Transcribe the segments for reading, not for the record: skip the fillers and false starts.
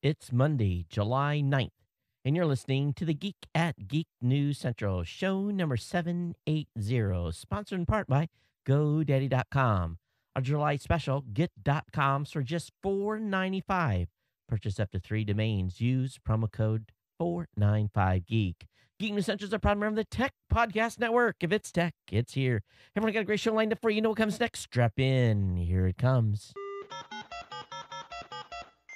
It's Monday, July 9th, and you're listening to the Geek at Geek News Central, show number 780, sponsored in part by GoDaddy.com. Our July special, Get.coms for just $4.95. Purchase up to 3 domains. Use promo code 495Geek. Geek News Central is a proud member of the Tech Podcast Network. If it's tech, it's here. Everyone got a great show lined up for you. You know what comes next? Strap in. Here it comes.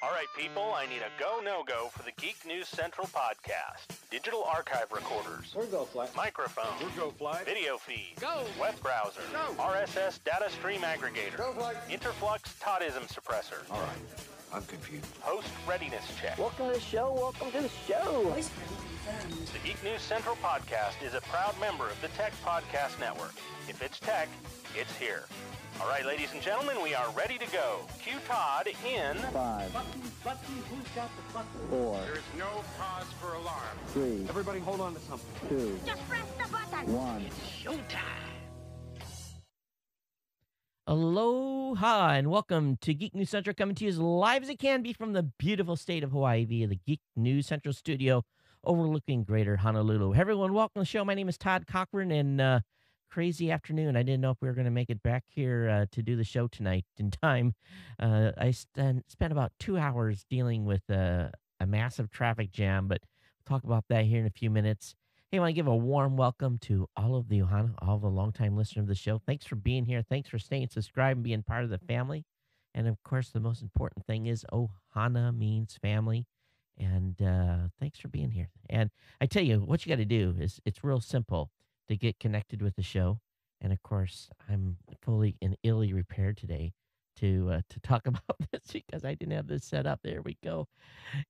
All right, people, I need a go, no-go for the Geek News Central podcast. Digital archive recorders. We're go flight. Microphone. We're go flight. Video feed. Go. Web browser. Go. RSS data stream aggregator. Go flight. Interflux Toddism suppressor. All right. I'm confused. Host readiness check. Welcome to the show. Welcome to the show. Voice ready confirmed. The Geek News Central podcast is a proud member of the Tech Podcast Network. If it's tech, it's here. All right, ladies and gentlemen, we are ready to go. Cue Todd in 5, Button, who's got the button? 4, There is no cause for alarm. 3, Everybody hold on to something. 2, Just press the button. 1. Aloha and welcome to Geek News Central, coming to you as live as it can be from the beautiful state of Hawaii via the Geek News Central studio overlooking Greater Honolulu. Hey everyone, welcome to the show. My name is Todd Cochran, and crazy afternoon. I didn't know if we were going to make it back here to do the show tonight in time. I spent about 2 hours dealing with a massive traffic jam, but we'll talk about that here in a few minutes. Hey, I want to give a warm welcome to all of the Ohana, all the longtime listeners of the show. Thanks for being here. Thanks for staying subscribed and being part of the family. And of course, the most important thing is Ohana means family. And thanks for being here. And I tell you, what you got to do is it's real simple to get connected with the show. And of course, I'm fully and illy prepared today to talk about this because I didn't have this set up. There we go.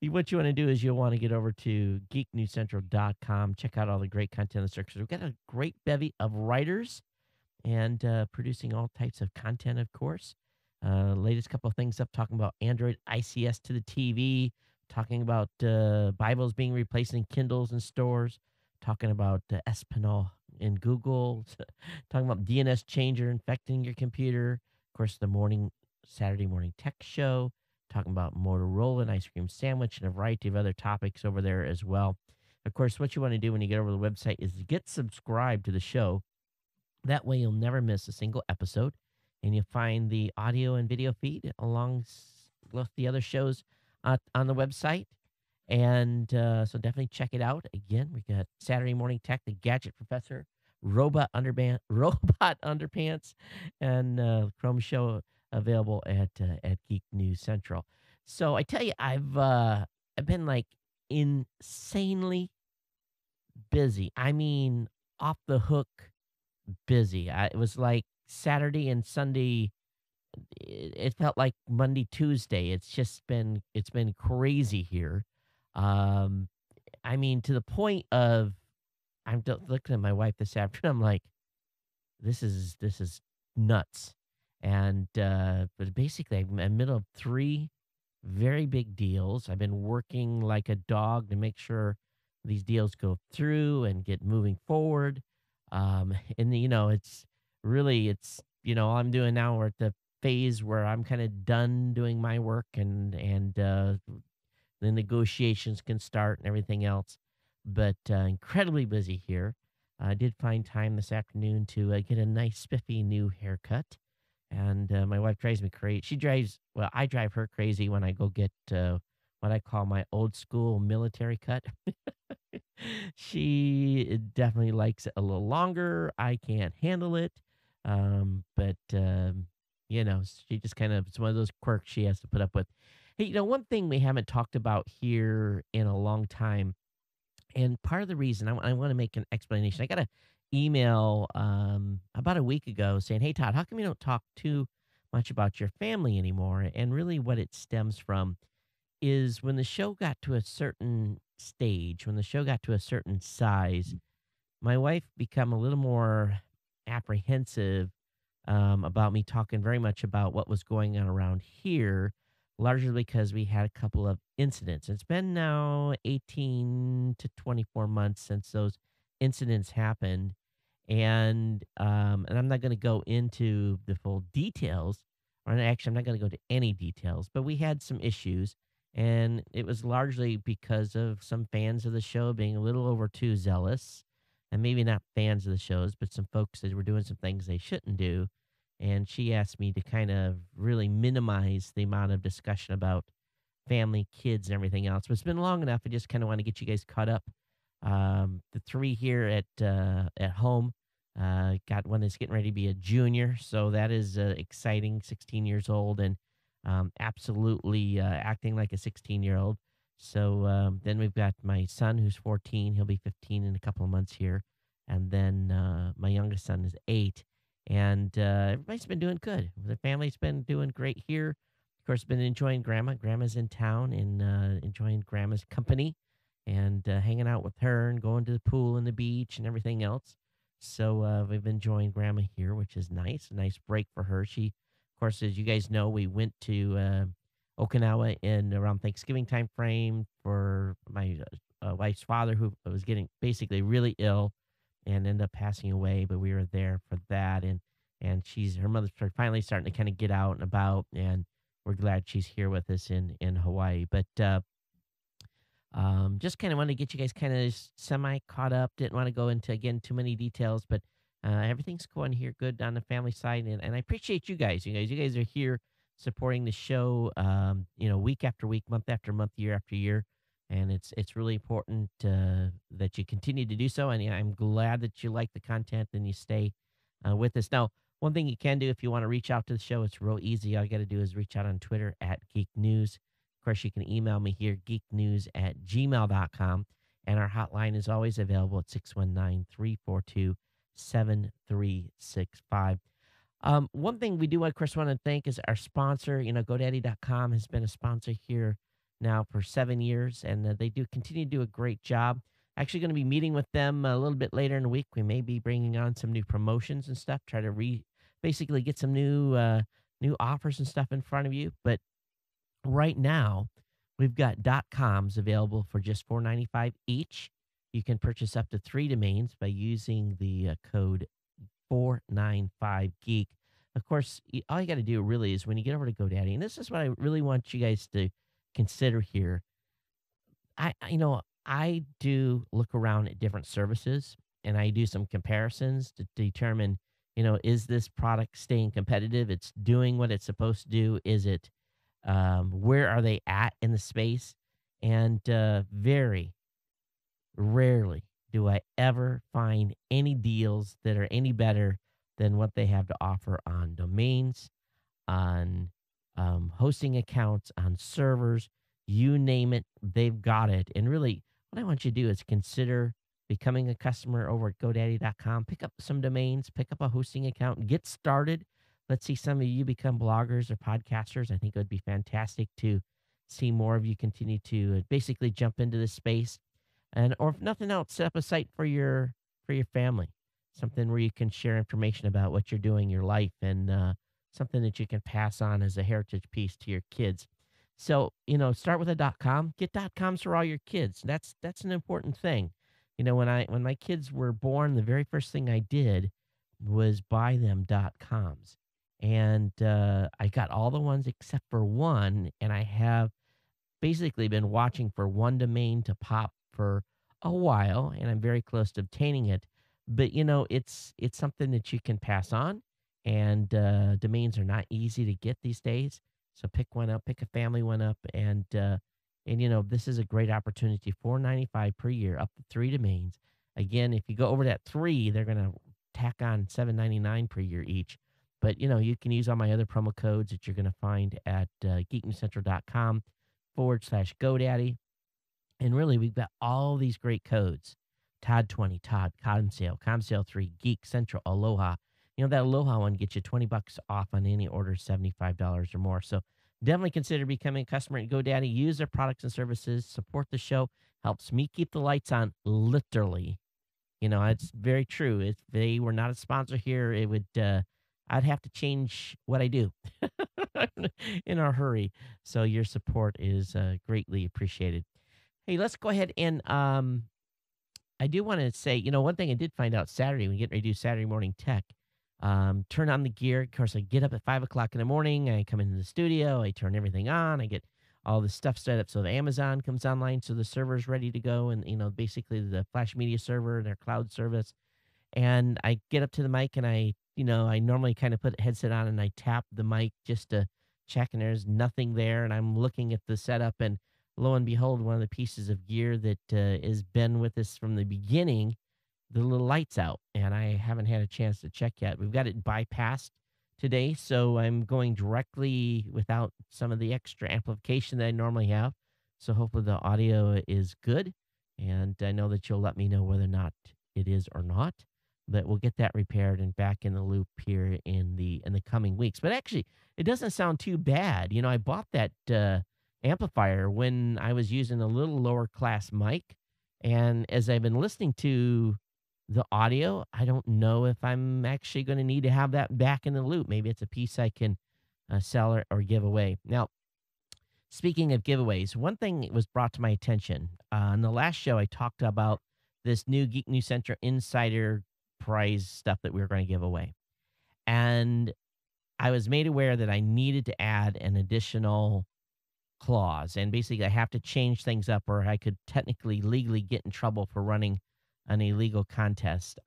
What you want to do is you'll want to get over to geeknewscentral.com, check out all the great content in the circus. We've got a great bevy of writers and producing all types of content, of course. Latest couple of things up, talking about Android ICS to the TV, talking about Bibles being replaced in Kindles and stores, talking about Espinal in Google, talking about DNS changer infecting your computer. Of course, the Saturday morning tech show, talking about Motorola and ice cream sandwich and a variety of other topics over there as well. Of course, what you want to do when you get over to the website is get subscribed to the show. That way you'll never miss a single episode, and you'll find the audio and video feed along with the other shows on the website. And so definitely check it out. Again, we got Saturday Morning Tech, the Gadget Professor, Robot Underpants, and Chrome Show available at Geek News Central. So I tell you, I've been like insanely busy. I mean, off the hook busy. It was like Saturday and Sunday. It felt like Monday, Tuesday. It's been crazy here. I mean, to the point of looking at my wife this afternoon. I'm like, this is nuts. And but basically, I'm in the middle of 3 very big deals. I've been working like a dog to make sure these deals go through and get moving forward. And it's all I'm doing now. We're at the phase where I'm kind of done doing my work, and the negotiations can start and everything else. But incredibly busy here. I did find time this afternoon to get a nice, spiffy new haircut. And my wife drives me crazy. I drive her crazy when I go get what I call my old school military cut. She definitely likes it a little longer. I can't handle it. But she just it's one of those quirks she has to put up with. Hey, one thing we haven't talked about here in a long time, and part of the reason I want to make an explanation. I got an email about a week ago saying, "Hey, Todd, how come you don't talk too much about your family anymore?" And really what it stems from is when the show got to a certain stage, when the show got to a certain size, my wife became a little more apprehensive about me talking very much about what was going on around here, largely because we had a couple of incidents. It's been now 18 to 24 months since those incidents happened. And I'm not going to go into the full details, or actually, I'm not going to go into any details, but we had some issues. And it was largely because of some fans of the show being a little over too zealous, and maybe not fans of the shows, but some folks that were doing some things they shouldn't do. And she asked me to kind of really minimize the amount of discussion about family, kids, and everything else. But it's been long enough. I just kind of want to get you guys caught up. The three here at home got one that's getting ready to be a junior, so that is exciting. 16 years old and absolutely acting like a 16-year-old. So then we've got my son who's 14. He'll be 15 in a couple of months here, and then my youngest son is 8. And everybody's been doing good. The family's been doing great here. Of course, been enjoying Grandma. Grandma's in town and enjoying Grandma's company and hanging out with her and going to the pool and the beach and everything else. So we've been enjoying Grandma here, which is nice. A nice break for her. She, of course, as you guys know, we went to Okinawa in around Thanksgiving time frame for my wife's father, who was getting basically really ill and ended up passing away. But we were there for that, and her mother's finally starting to kind of get out and about, and we're glad she's here with us in Hawaii. But just kind of wanted to get you guys kind of semi caught up. Didn't want to go into, again, too many details, but everything's going here good on the family side. And I appreciate you guys. You guys are here supporting the show, week after week, month after month, year after year. And it's really important that you continue to do so. And I'm glad that you like the content and you stay with us. Now, one thing you can do if you want to reach out to the show, it's real easy. All you got to do is reach out on Twitter at Geek News. Of course, you can email me here, geeknews@gmail.com. And our hotline is always available at 619-342-7365. One thing we do, of course, want to thank is our sponsor. GoDaddy.com has been a sponsor here now for 7 years, and they do continue to do a great job. Actually going to be meeting with them a little bit later in the week. We may be bringing on some new promotions and stuff, try to basically get some new offers and stuff in front of you. But right now, we've got .coms available for just $4.95 each. You can purchase up to 3 domains by using the code 495geek. Of course, all you got to do really is when you get over to GoDaddy, and this is what I really want you guys to consider here. I do look around at different services, and I do some comparisons to determine, is this product staying competitive? It's doing what it's supposed to do. Is it, where are they at in the space? And very rarely do I ever find any deals that are any better than what they have to offer on domains, on hosting accounts, on servers, you name it, they've got it. And really, what I want you to do is consider becoming a customer over at GoDaddy.com. Pick up some domains, pick up a hosting account, and get started. Let's see some of you become bloggers or podcasters. I think it would be fantastic to see more of you continue to basically jump into this space. Or if nothing else, set up a site for your family, something where you can share information about what you're doing, your life, and something that you can pass on as a heritage piece to your kids. So, start with a .com. Get .coms for all your kids. That's an important thing. When my kids were born, the very first thing I did was buy them .coms. And I got all the ones except for one, and I have basically been watching for one domain to pop for a while, and I'm very close to obtaining it. But, it's something that you can pass on, and domains are not easy to get these days. So pick one up, pick a family one up, and this is a great opportunity. $4.95 per year, up to 3 domains. Again, if you go over that 3, they're going to tack on $7.99 per year each. But you can use all my other promo codes that you're going to find at geeknewscentral.com/GoDaddy. And really, we've got all these great codes. Todd20, Todd, ComSale 3, Geek Central, Aloha. That Aloha one gets you $20 off on any order, $75 or more. So definitely consider becoming a customer at GoDaddy. Use their products and services. Support the show. Helps me keep the lights on, literally. It's very true. If they were not a sponsor here, it would I'd have to change what I do in a hurry. So your support is greatly appreciated. Hey, let's go ahead and I do want to say, one thing I did find out Saturday, we get ready to do Saturday morning tech. Turn on the gear. Of course, I get up at 5 o'clock in the morning. I come into the studio. I turn everything on. I get all the stuff set up. So the Amazon comes online, so the server's ready to go, and basically the Flash Media server and their cloud service. And I get up to the mic, and I normally kind of put a headset on and I tap the mic just to check, and there's nothing there. And I'm looking at the setup, and lo and behold, one of the pieces of gear that has been with us from the beginning, the little light's out, and I haven't had a chance to check yet. We've got it bypassed today, so I'm going directly without some of the extra amplification that I normally have. So hopefully the audio is good, and I know that you'll let me know whether or not it is or not. But we'll get that repaired and back in the loop here in the coming weeks. But actually, it doesn't sound too bad. I bought that amplifier when I was using a little lower class mic, and as I've been listening to the audio, I don't know if I'm actually going to need to have that back in the loop. Maybe it's a piece I can sell or give away. Now, speaking of giveaways, one thing was brought to my attention. On the last show, I talked about this new Geek News Central Insider prize stuff that we were going to give away. And I was made aware that I needed to add an additional clause. And basically, I have to change things up, or I could technically legally get in trouble for running an illegal contest.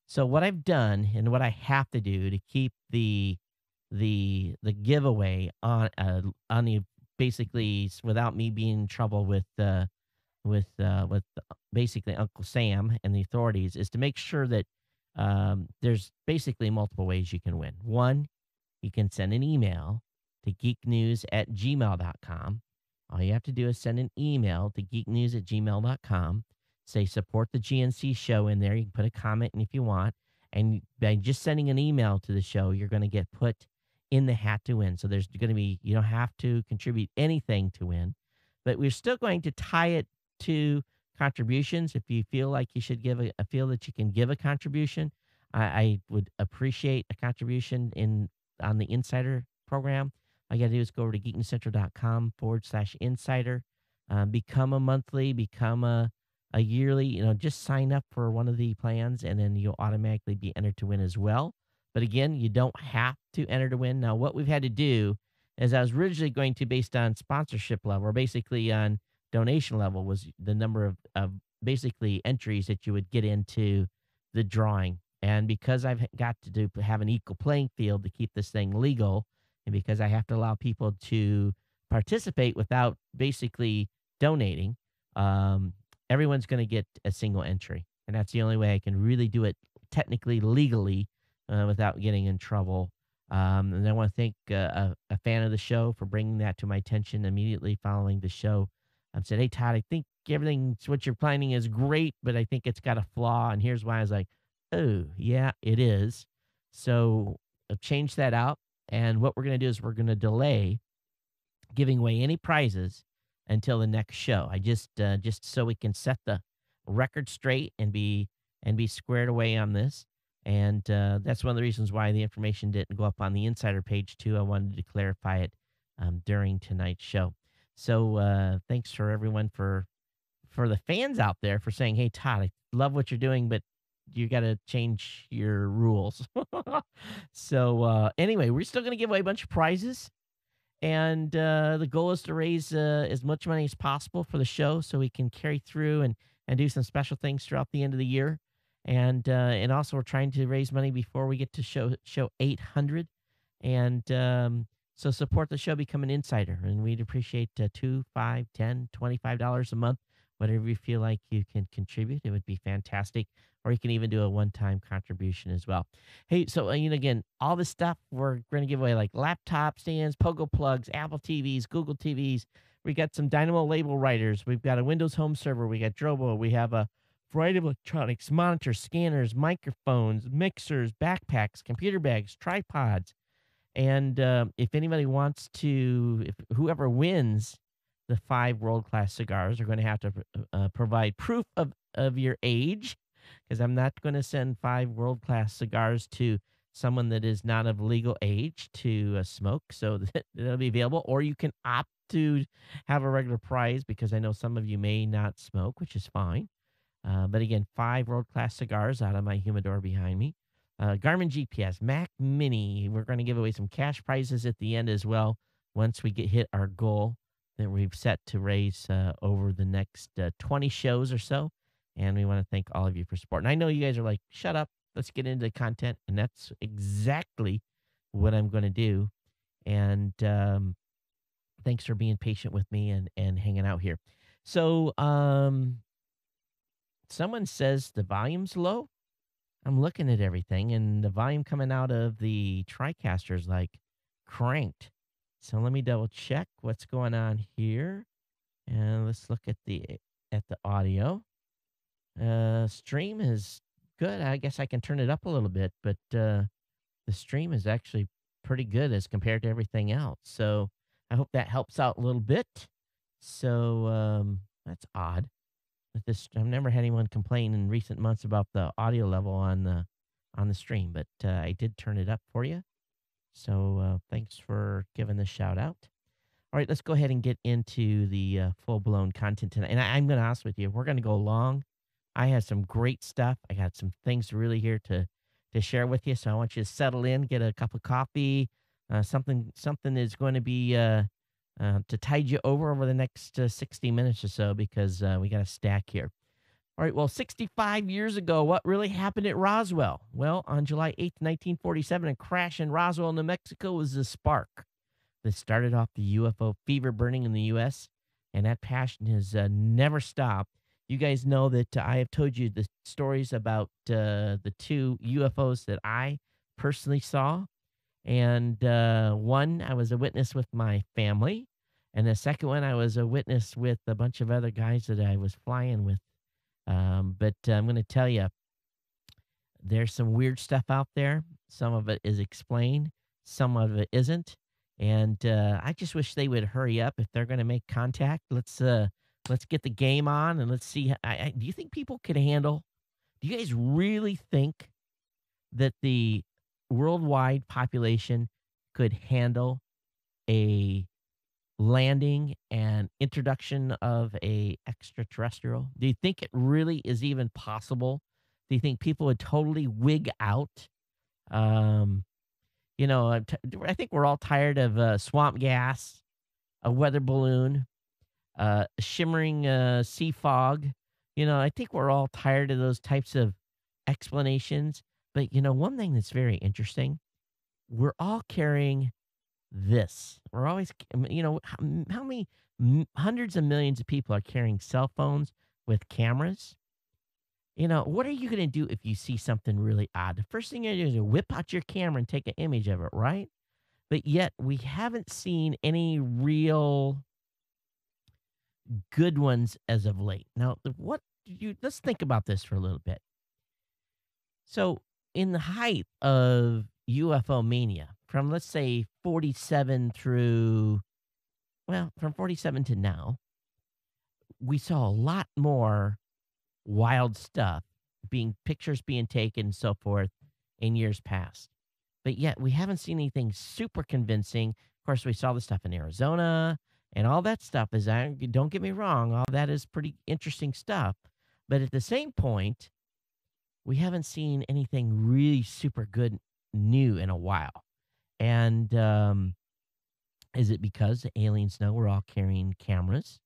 So what I've done and what I have to do to keep the giveaway on the basically without me being in trouble with basically Uncle Sam and the authorities is to make sure that there's basically multiple ways you can win. One, you can send an email to geeknews@gmail.com. All you have to do is send an email to geeknews@gmail.com. Say support the GNC show in there. You can put a comment in if you want. And by just sending an email to the show, you're going to get put in the hat to win. So there's going to be, you don't have to contribute anything to win. But we're still going to tie it to contributions. If you feel like you should feel that you can give a contribution, I would appreciate a contribution on the Insider program. All you got to do is go over to geeknewscentral.com/insider, become a monthly, become a yearly, just sign up for one of the plans, and then you'll automatically be entered to win as well. But again, you don't have to enter to win. Now, what we've had to do is I was originally going to, based on sponsorship level, or basically on donation level, was the number of basically entries that you would get into the drawing. And because I've got to have an equal playing field to keep this thing legal, and because I have to allow people to participate without basically donating, everyone's going to get a single entry. And that's the only way I can really do it technically legally without getting in trouble. And I want to thank a fan of the show for bringing that to my attention immediately following the show. I said, hey, Todd, I think what you're planning is great, but I think it's got a flaw. And here's why. I was like, oh, yeah, it is. So I've changed that out. And what we're going to do is we're going to delay giving away any prizes until the next show. I just so we can set the record straight and be squared away on this. And that's one of the reasons why the information didn't go up on the Insider page, too. I wanted to clarify it during tonight's show. So thanks for everyone for the fans out there for saying, hey, Todd, I love what you're doing, but you got to change your rules. So anyway, we're still going to give away a bunch of prizes. And the goal is to raise as much money as possible for the show so we can carry through and do some special things throughout the end of the year. And also we're trying to raise money before we get to show 800. And so support the show, become an insider. And we'd appreciate $2, $5, $10, $25 a month, whatever you feel like you can contribute. It would be fantastic. Or you can even do a one-time contribution as well. Hey, so again, all this stuff we're going to give away, like laptop stands, Pogo plugs, Apple TVs, Google TVs. We got some Dynamo label writers. We've got a Windows Home server. We got Drobo. We have a variety of electronics, monitors, scanners, microphones, mixers, backpacks, computer bags, tripods. And if anybody wants to, if whoever wins the 5 world-class cigars are going to have to provide proof of your age, because I'm not going to send 5 world-class cigars to someone that is not of legal age to smoke. So that'll be available. Or you can opt to have a regular prize, because I know some of you may not smoke, which is fine. But again, 5 world-class cigars out of my humidor behind me. Garmin GPS, Mac Mini. We're going to give away some cash prizes at the end as well once we hit our goal that we've set to raise over the next 20 shows or so. And we want to thank all of you for support. And I know you guys are like, shut up, let's get into the content. And that's exactly what I'm going to do. And thanks for being patient with me and hanging out here. So someone says the volume's low. I'm looking at everything, and the volume coming out of the TriCaster is like cranked. So let me double check what's going on here, and let's look at the audio. Stream is good. I guess I can turn it up a little bit, but the stream is actually pretty good as compared to everything else. So I hope that helps out a little bit. So that's odd. I've never had anyone complain in recent months about the audio level on the stream, but I did turn it up for you. So thanks for giving this shout out. All right, let's go ahead and get into the full-blown content tonight. And I'm going to ask with you, we're going to go long. I have some great stuff. I got some things really here to share with you. So I want you to settle in, get a cup of coffee. Something is going to be to tide you over the next 60 minutes or so, because we got a stack here. All right, well, 65 years ago, what really happened at Roswell? Well, on July 8th, 1947, a crash in Roswell, New Mexico was the spark that started off the UFO fever burning in the U.S., and that passion has never stopped. You guys know that I have told you the stories about the two UFOs that I personally saw. And one, I was a witness with my family. And the second one, I was a witness with a bunch of other guys that I was flying with. But I'm going to tell you, there's some weird stuff out there. Some of it is explained. Some of it isn't. And I just wish they would hurry up. If they're going to make contact, let's get the game on, and let's see. Do you think people could handle? Do you guys really think that the worldwide population could handle a landing and introduction of a extraterrestrial? Do you think it really is even possible? Do you think people would totally wig out? I think we're all tired of swamp gas, a weather balloon, shimmering sea fog. I think we're all tired of those types of explanations. But, one thing that's very interesting, we're all carrying this. We're always, how many hundreds of millions of people are carrying cell phones with cameras? What are you going to do if you see something really odd? The first thing you're going to do is whip out your camera and take an image of it, right? But yet we haven't seen any real good ones as of late. Now, let's think about this for a little bit. So, in the height of UFO mania, from let's say 47 from 47 to now, we saw a lot more wild stuff, pictures being taken and so forth in years past. But yet we haven't seen anything super convincing. Of course, we saw the stuff in Arizona, and all that stuff is, don't get me wrong, all that is pretty interesting stuff. But at the same point, we haven't seen anything really super good new in a while. And is it because the aliens know we're all carrying cameras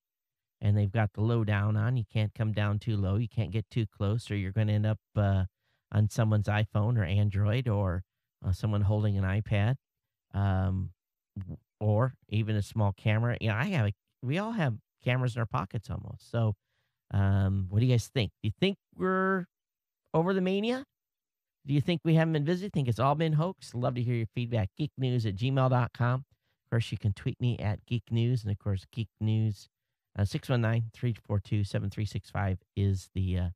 and they've got the low down on? You can't come down too low. You can't get too close, or you're going to end up on someone's iPhone or Android, or someone holding an iPad, or even a small camera. We all have cameras in our pockets almost. So what do you guys think? Do you think we're over the mania? Do you think we haven't been visited? Think it's all been hoax? Love to hear your feedback. geeknews@gmail.com. Of course, you can tweet me at Geek News. And, of course, Geek News 619-342-7365 is the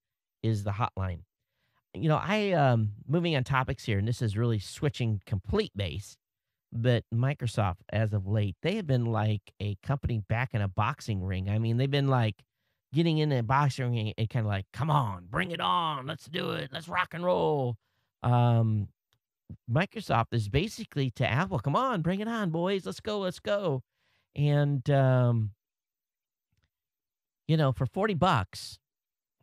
hotline. Moving on topics here, and this is really switching complete base, but Microsoft, as of late, they have been like a company back in a boxing ring. I mean, they've been like getting in a boxing ring and kind of like, come on, bring it on, let's do it, let's rock and roll. Microsoft is basically to Apple, come on, bring it on, boys, let's go. And, for $40,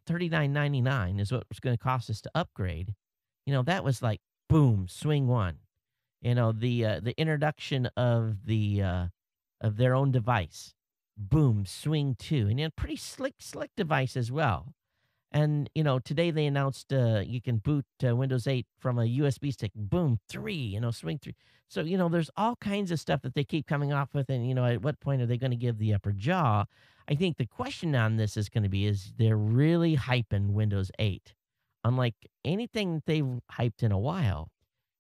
$39.99 is what it's going to cost us to upgrade. That was like, boom, swing one. The introduction of of their own device, boom, swing 2, and pretty slick device as well. And today they announced you can boot Windows 8 from a USB stick. Boom, 3. Swing 3. So there's all kinds of stuff that they keep coming off with, and at what point are they going to give the upper jaw? I think the question on this is going to be: is they're really hyping Windows 8, unlike anything that they've hyped in a while.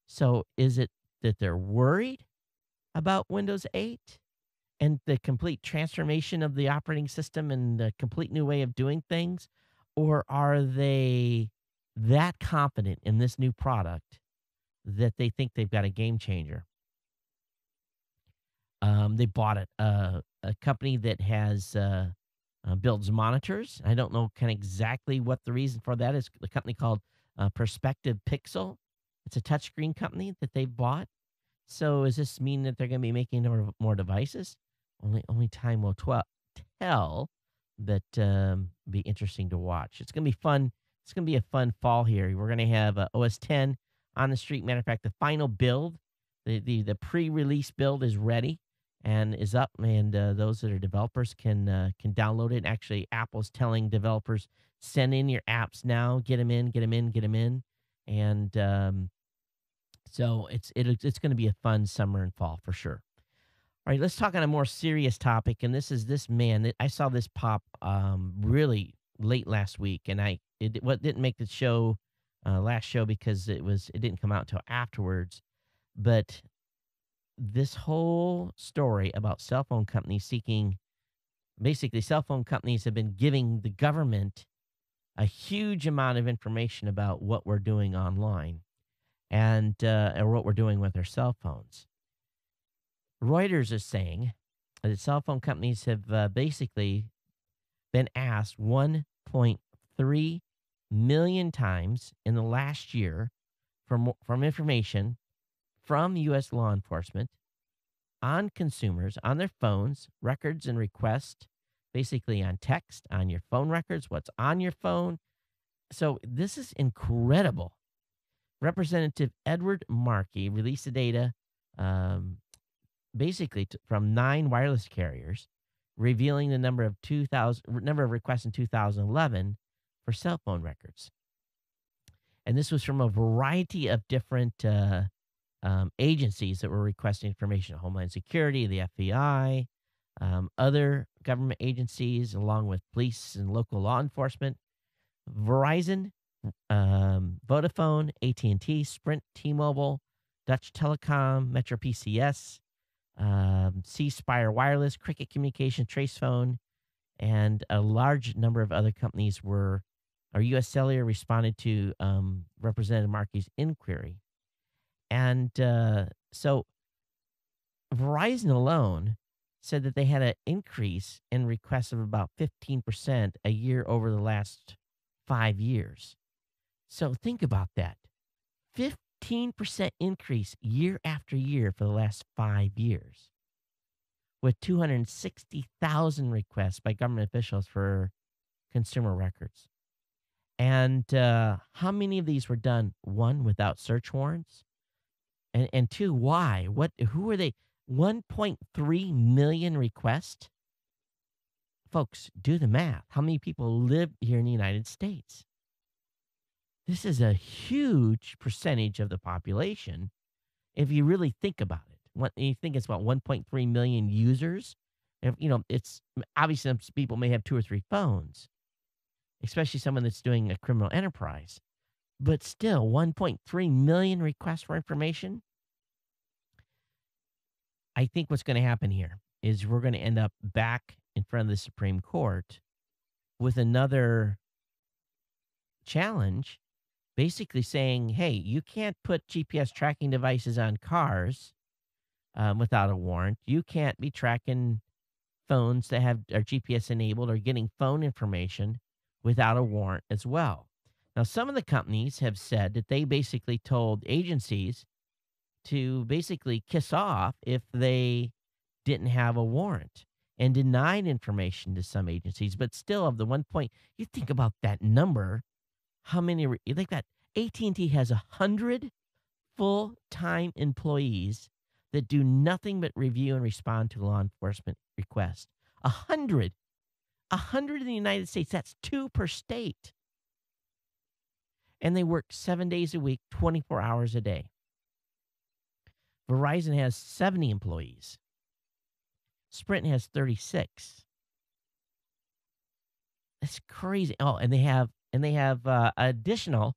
So is it that they're worried about Windows 8 and the complete transformation of the operating system and the complete new way of doing things? Or are they that confident in this new product that they think they've got a game changer? They bought a company that has builds monitors. I don't know kind of exactly what the reason for that is. The company called Perspective Pixel. It's a touchscreen company that they've bought. So does this mean that they're going to be making more devices? Only time will tell. But be interesting to watch. It's going to be fun. It's going to be a fun fall here. We're going to have OS 10 on the street. Matter of fact, the final build, the pre-release build is ready and is up, and those that are developers can download it. Actually, Apple's telling developers, send in your apps now, get them in, and so it's going to be a fun summer and fall for sure. All right, let's talk on a more serious topic, and this is this man. I saw this pop really late last week, and it didn't make the show last show because it didn't come out until afterwards. But this whole story about cell phone companies basically cell phone companies have been giving the government a huge amount of information about what we're doing online and or what we're doing with our cell phones. Reuters is saying that cell phone companies have basically been asked 1.3 million times in the last year from information from U.S. law enforcement on consumers, on their phones, records and requests, basically on text, on your phone records, what's on your phone. So this is incredible. Representative Edward Markey released the data basically from 9 wireless carriers, revealing the number of requests in 2011 for cell phone records. And this was from a variety of different agencies that were requesting information: Homeland Security, the FBI, other government agencies, along with police and local law enforcement, Verizon, Vodafone, AT&T, Sprint, T-Mobile, Dutch Telecom, Metro PCS, C Spire Wireless, Cricket Communication, Tracephone, and a large number of other companies U.S. Cellular responded to Representative Markey's inquiry. And so Verizon alone said that they had an increase in requests of about 15% a year over the last 5 years. So think about that. 15% increase year after year for the last 5 years, with 260,000 requests by government officials for consumer records. And how many of these were done? 1, without search warrants, and 2, why? Who are they? 1.3 million requests. Folks, do the math. How many people live here in the United States? This is a huge percentage of the population if you really think about it. You think it's about 1.3 million users. It's obviously some people may have 2 or 3 phones, especially someone that's doing a criminal enterprise. But still, 1.3 million requests for information. I think what's going to happen here is we're going to end up back in front of the Supreme Court with another challenge, basically saying, hey, you can't put GPS tracking devices on cars without a warrant. You can't be tracking phones that are GPS enabled or getting phone information without a warrant as well. Now, some of the companies have said that they basically told agencies to basically kiss off if they didn't have a warrant, and denied information to some agencies. But still, of the 1 point, you think about that number, how many, you think that AT&T has 100 full-time employees that do nothing but review and respond to law enforcement requests. 100. 100 in the United States. That's 2 per state. And they work 7 days a week, 24 hours a day. Verizon has 70 employees. Sprint has 36. That's crazy. Oh, and they have additional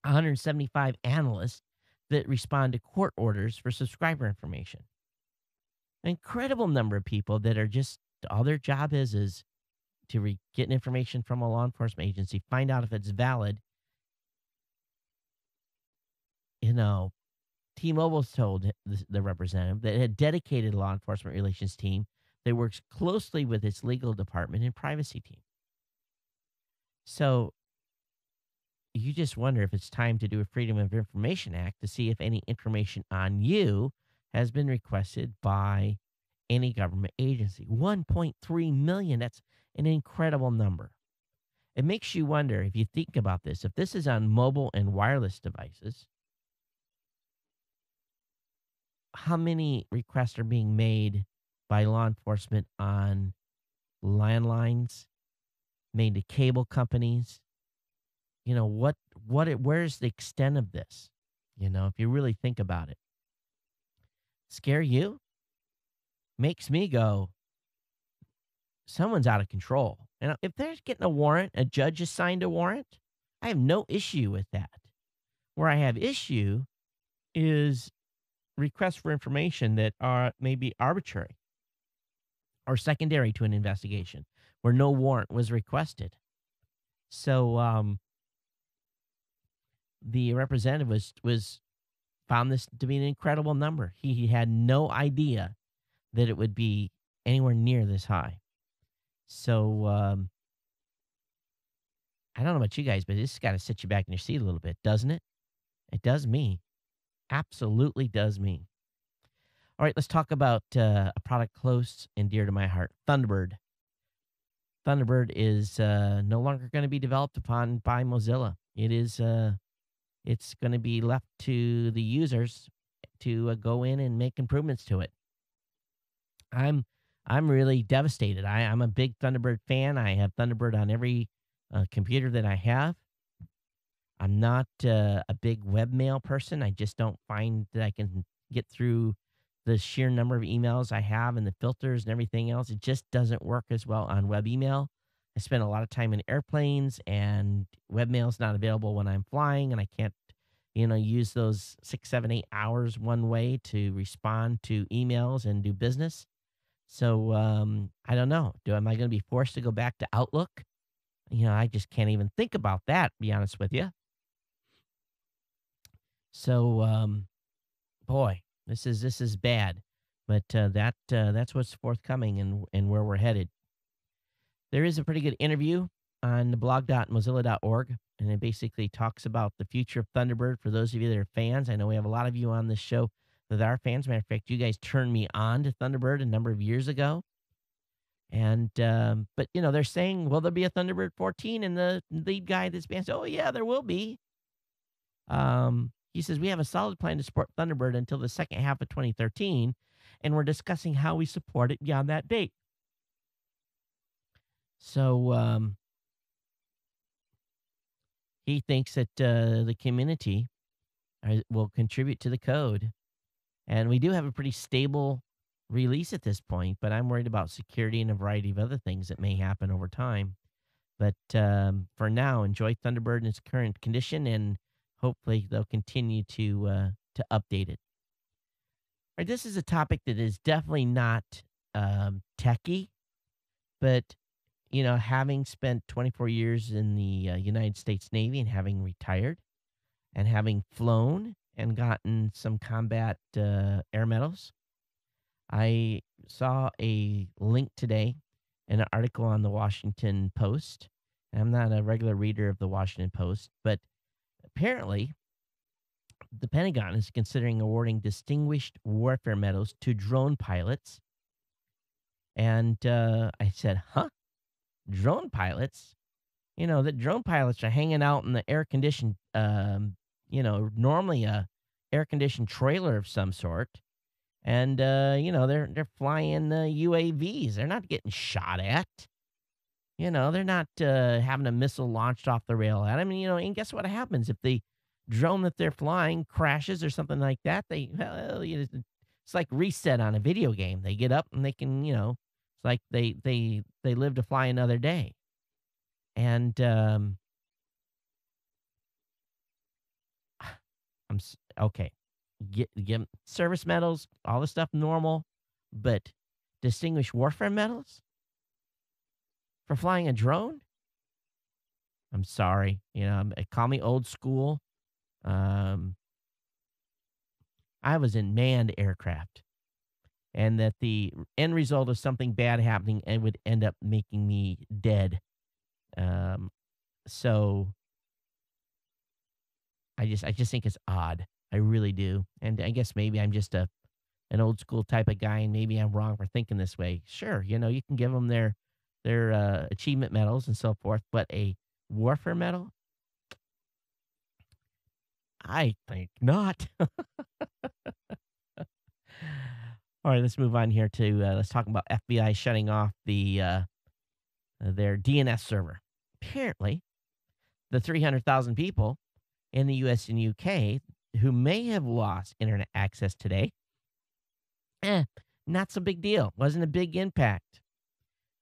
175 analysts that respond to court orders for subscriber information. An incredible number of people that are just all their job is to get information from a law enforcement agency, find out if it's valid. You know, T-Mobile's told the representative that it had dedicated law enforcement relations team that works closely with its legal department and privacy team. So you just wonder if it's time to do a Freedom of Information Act to see if any information on you has been requested by any government agency. 1.3 million. That's an incredible number. It makes you wonder, if you think about this, if this is on mobile and wireless devices, how many requests are being made by law enforcement on landlines, made to cable companies? You know, where's the extent of this? You know, if you really think about it. Scare you? Makes me go, someone's out of control. And if they're getting a warrant, a judge has signed a warrant, I have no issue with that. Where I have issue is requests for information that are maybe arbitrary or secondary to an investigation where no warrant was requested. So the representative was found this to be an incredible number. He had no idea that it would be anywhere near this high. So I don't know about you guys, but this has got to sit you back in your seat a little bit, doesn't it? It does me. Absolutely does me. All right, let's talk about a product close and dear to my heart, Thunderbird. Thunderbird is no longer going to be developed upon by Mozilla. It's going to be left to the users to go in and make improvements to it. I'm really devastated. I'm a big Thunderbird fan. I have Thunderbird on every computer that I have. I'm not a big webmail person. I just don't find that I can get through the sheer number of emails I have and the filters and everything else. It just doesn't work as well on web email. I spend a lot of time in airplanes, and webmail is not available when I'm flying, and I can't, use those 6, 7, 8 hours one way to respond to emails and do business. So I don't know. Am I going to be forced to go back to Outlook? I just can't even think about that, to be honest with you. So, boy, this is bad, but that's what's forthcoming and where we're headed. There is a pretty good interview on the blog.mozilla.org, and it basically talks about the future of Thunderbird for those of you that are fans. I know we have a lot of you on this show that are fans. Matter of fact, you guys turned me on to Thunderbird a number of years ago. And, but, they're saying, will there be a Thunderbird 14? And the lead guy that's been saying, oh, yeah, there will be. He says, we have a solid plan to support Thunderbird until the second half of 2013, and we're discussing how we support it beyond that date. So he thinks that the community will contribute to the code. And we do have a pretty stable release at this point, but I'm worried about security and a variety of other things that may happen over time. But for now, enjoy Thunderbird in its current condition, and hopefully they'll continue to update it. All right, this is a topic that is definitely not techie, but having spent 24 years in the United States Navy and having retired and having flown and gotten some combat air medals, I saw a link today in an article on the Washington Post. And I'm not a regular reader of the Washington Post, but apparently the Pentagon is considering awarding distinguished warfare medals to drone pilots. And I said, huh? Drone pilots? The drone pilots are hanging out in the air-conditioned, normally a air-conditioned trailer of some sort, And they're flying UAVs. They're not getting shot at. They're not having a missile launched off the rail at them. And guess what happens if the drone that they're flying crashes or something like that? It's like reset on a video game. They get up and they can, it's like they live to fly another day. And okay. Get service medals, all the stuff normal, but distinguished warfare medals for flying a drone? I'm sorry. Call me old school. I was in manned aircraft, and that the end result of something bad happening and would end up making me dead. So I just think it's odd. I really do. And I guess maybe I'm just an old school type of guy, and maybe I'm wrong for thinking this way. Sure, you can give them their achievement medals and so forth, but a warfare medal? I think not. All right, let's move on here to let's talk about FBI shutting off their DNS server. Apparently, the 300,000 people in the U.S. and U.K. who may have lost internet access today, not so big deal. Wasn't a big impact.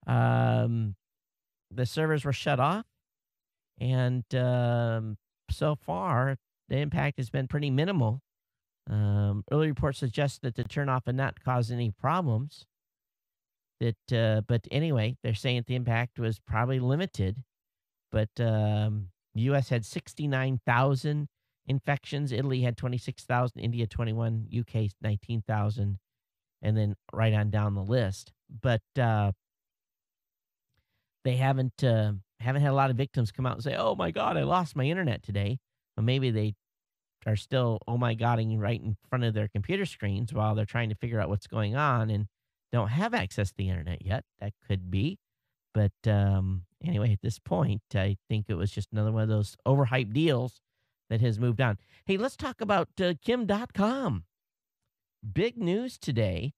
The servers were shut off, and so far, the impact has been pretty minimal. Early reports suggest that the turnoff had not caused any problems. But anyway, they're saying that the impact was probably limited. But U.S. had 69,000 infections. Italy had 26,000. India 21. UK 19,000, and then right on down the list. But they haven't had a lot of victims come out and say, "Oh my God, I lost my internet today." Well, maybe they are still oh my godding right in front of their computer screens while they're trying to figure out what's going on and don't have access to the internet yet. That could be. But anyway, at this point, I think it was just another one of those overhyped deals that has moved on. Hey, let's talk about Kim.com. Big news today,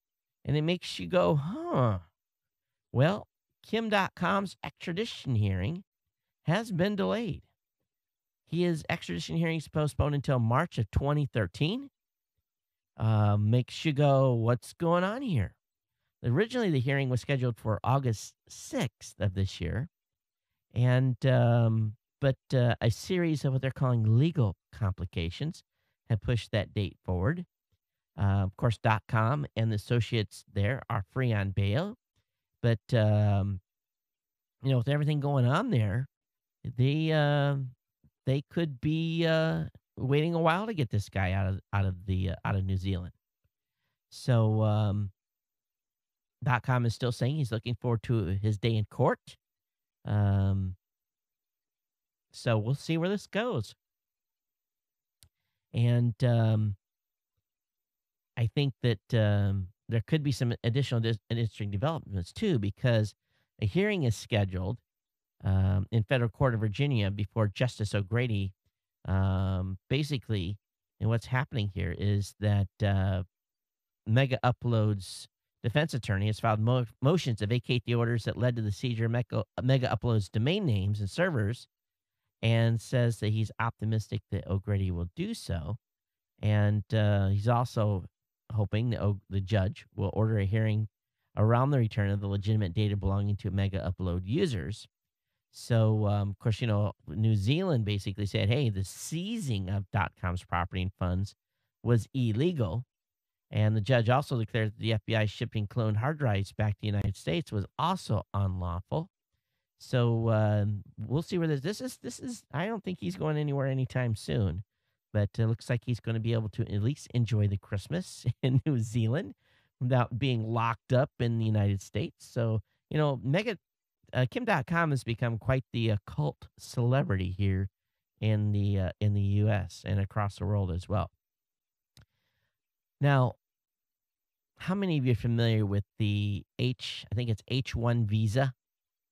and it makes you go, huh. Well, Kim.com's extradition hearing has been delayed. His extradition hearing is postponed until March of 2013. Makes you go, what's going on here? Originally, the hearing was scheduled for August 6th of this year, and but a series of what they're calling legal complications have pushed that date forward. Of course, .com and the associates there are free on bail, but with everything going on there, they could be waiting a while to get this guy out of New Zealand. So .com is still saying he's looking forward to his day in court. So we'll see where this goes. And I think that there could be some additional interesting developments too, because a hearing is scheduled in federal court of Virginia before Justice O'Grady. Basically, and what's happening here is that Mega Uploads defense attorney has filed motions to vacate the orders that led to the seizure of Mega Uploads domain names and servers, and says that he's optimistic that O'Grady will do so. And he's also hoping that the judge will order a hearing around the return of the legitimate data belonging to Mega Upload users. So, of course, New Zealand basically said, hey, the seizing of .com's property and funds was illegal. And the judge also declared that the FBI shipping cloned hard drives back to the United States was also unlawful. So we'll see where this is. I don't think he's going anywhere anytime soon, but it looks like he's going to be able to at least enjoy the Christmas in New Zealand without being locked up in the United States. So, Kim.com has become quite the cult celebrity here in the U.S. and across the world as well. Now, how many of you are familiar with the I think it's H-1 visa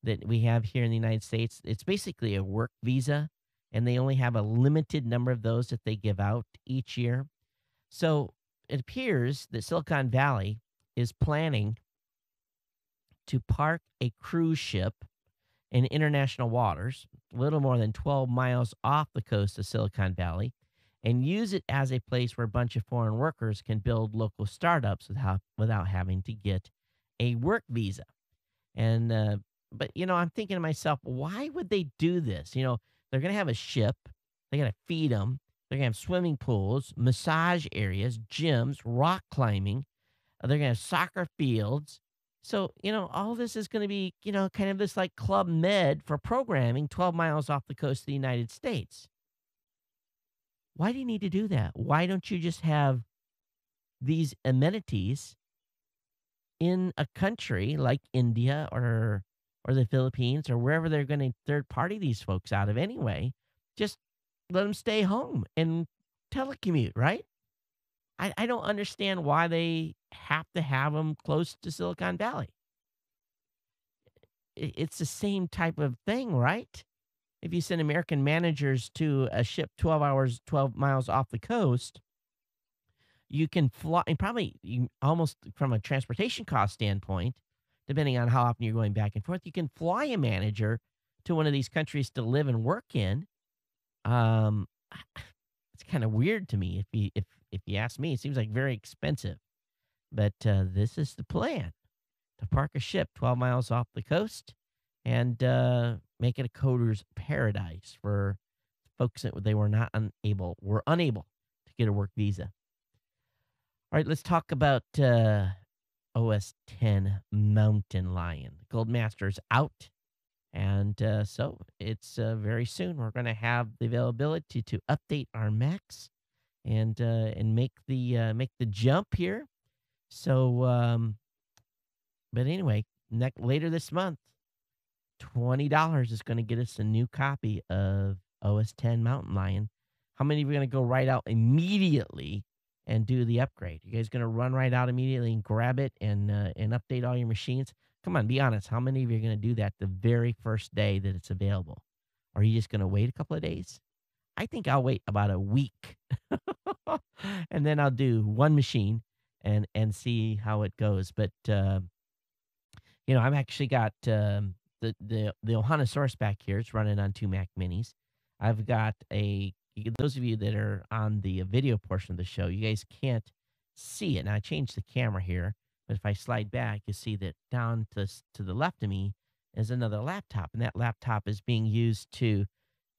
that we have here in the United States? It's basically a work visa, and they only have a limited number of those that they give out each year. So it appears that Silicon Valley is planning to park a cruise ship in international waters, a little more than 12 miles off the coast of Silicon Valley, and use it as a place where a bunch of foreign workers can build local startups without having to get a work visa. And but I'm thinking to myself, why would they do this? They're going to have a ship, they're going to feed them, they're going to have swimming pools, massage areas, gyms, rock climbing. They're going to have soccer fields. So, all this is going to be, kind of this like Club Med for programming 12 miles off the coast of the United States. Why do you need to do that? Why don't you just have these amenities in a country like India or the Philippines or wherever they're going to third party these folks out of anyway? Just let them stay home and telecommute, right? I don't understand why they have to have them close to Silicon Valley. It's the same type of thing, right? If you send American managers to a ship 12 miles off the coast, you can fly, and probably almost from a transportation cost standpoint, depending on how often you're going back and forth, you can fly a manager to one of these countries to live and work in. It's kind of weird to me if you ask me. It seems like very expensive, but this is the plan: to park a ship 12 miles off the coast and make it a coder's paradise for folks that were unable to get a work visa. All right, let's talk about OS 10 Mountain Lion. The Gold Master's out. And so it's very soon we're going to have the availability to update our Macs and make the jump here. So, but anyway, later this month, $20 is going to get us a new copy of OS 10 Mountain Lion. How many of you are going to go right out immediately and do the upgrade? You guys going to run right out immediately and grab it and update all your machines? Come on, be honest. How many of you are going to do that the very first day that it's available? Or are you just going to wait a couple of days? I think I'll wait about a week. And then I'll do one machine and see how it goes. But, I've actually got the Ohana Source back here. It's running on 2 Mac Minis. I've got those of you that are on the video portion of the show, you guys can't see it. Now, I changed the camera here. But if I slide back, you see that down to the left of me is another laptop. And that laptop is being used to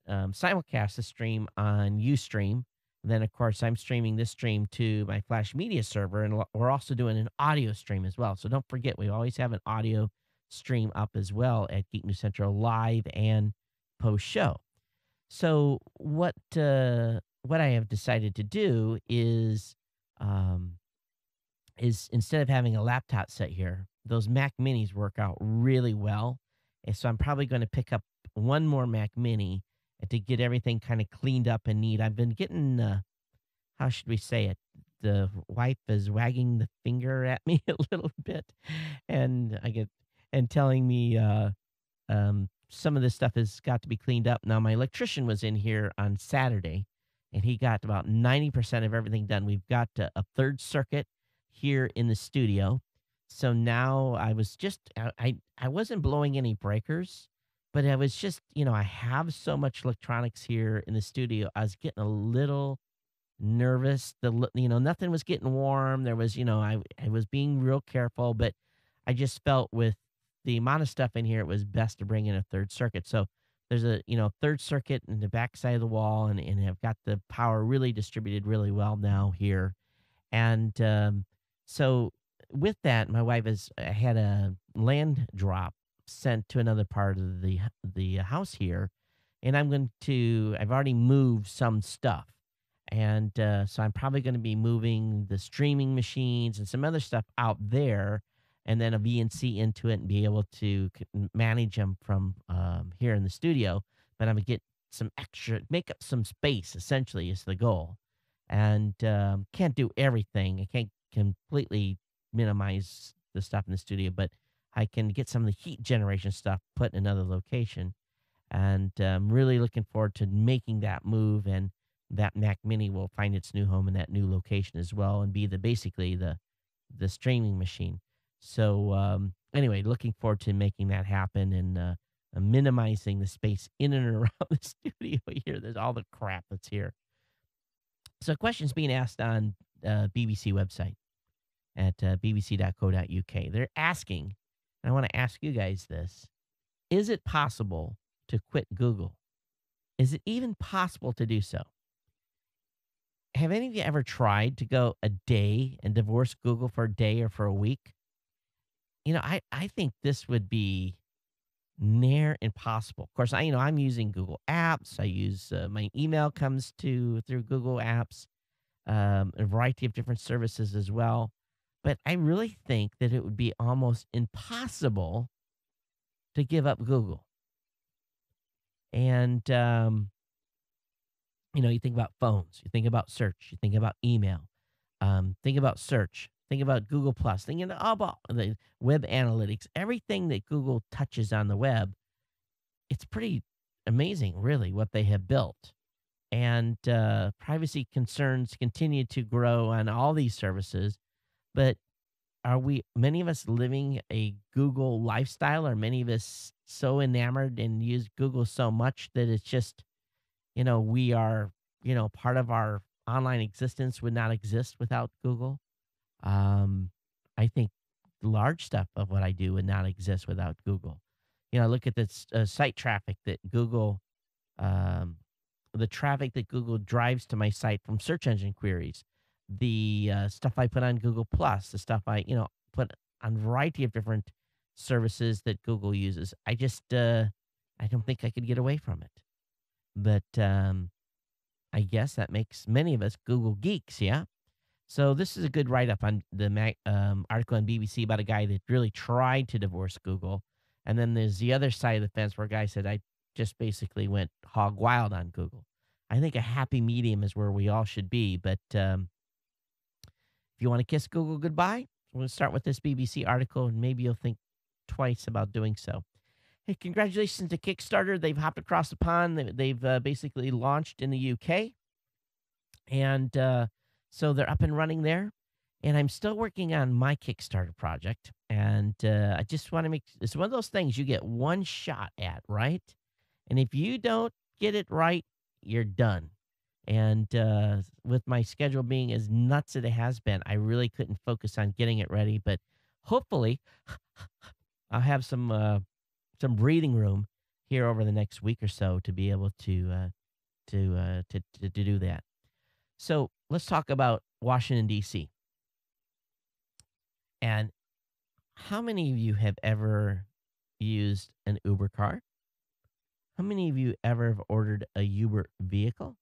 simulcast the stream on Ustream. And then, of course, I'm streaming this stream to my Flash Media server. And we're also doing an audio stream as well. So don't forget, we always have an audio stream up as well at Geek News Central live and post-show. So what I have decided to do is instead of having a laptop set here, those Mac Minis work out really well. And so I'm probably going to pick up one more Mac Mini to get everything kind of cleaned up and neat. I've been getting, how should we say it? The wife is wagging the finger at me a little bit, and telling me some of this stuff has got to be cleaned up. Now, my electrician was in here on Saturday, and he got about 90% of everything done. We've got a third circuit here in the studio. So now I was just, I wasn't blowing any breakers, but I was just, I have so much electronics here in the studio. I was getting a little nervous. Nothing was getting warm. There was, I was being real careful, but I just felt with the amount of stuff in here, it was best to bring in a third circuit. So there's a, third circuit in the back side of the wall, and I've got the power really distributed really well now here. And, so with that, my wife had a land drop sent to another part of the house here, and I've already moved some stuff. And so I'm probably going to be moving the streaming machines and some other stuff out there, and then a VNC into it and be able to manage them from here in the studio. But I'm going to get some make up some space, essentially, is the goal. And can't do everything. I can't completely minimize the stuff in the studio, but I can get some of the heat generation stuff put in another location. And I'm really looking forward to making that move and that Mac Mini will find its new home in that new location as well, and be basically the streaming machine. So anyway, looking forward to making that happen, and minimizing the space in and around the studio here. There's all the crap that's here. So questions being asked on BBC website at bbc.co.uk. They're asking, and I want to ask you guys this: is it possible to quit Google? Is it even possible to do so? Have any of you ever tried to go a day and divorce Google for a day or for a week? I think this would be near impossible. Of course, I'm using Google Apps. I use my email comes through Google Apps, a variety of different services as well. But I really think that it would be almost impossible to give up Google. And you think about phones, you think about search, you think about email, think about search, think about Google Plus, thinking about the web analytics, everything that Google touches on the web. It's pretty amazing, really, what they have built. And privacy concerns continue to grow on all these services. But are many of us living a Google lifestyle? Are many of us so enamored and use Google so much that it's just, we are, part of our online existence would not exist without Google? I think large stuff of what I do would not exist without Google. Look at this site traffic that Google, the traffic that Google drives to my site from search engine queries, the stuff I put on Google Plus, the stuff I, put on a variety of different services that Google uses. I just, I don't think I could get away from it. But I guess that makes many of us Google geeks, yeah? So this is a good write-up on the article on BBC about a guy that really tried to divorce Google. And then there's the other side of the fence where a guy said, I just basically went hog wild on Google. I think a happy medium is where we all should be. But if you want to kiss Google goodbye, we're going to start with this BBC article, and maybe you'll think twice about doing so. Hey, congratulations to Kickstarter. They've hopped across the pond. They've basically launched in the UK. And so they're up and running there. And I'm still working on my Kickstarter project. And I just want to it's one of those things you get one shot at, right? And if you don't get it right, you're done. And with my schedule being as nuts as it has been, I really couldn't focus on getting it ready. But hopefully, I'll have some breathing room here over the next week or so to be able to do that. So let's talk about Washington, D.C. And how many of you have ever used an Uber car? How many of you ever have ordered a Uber vehicle?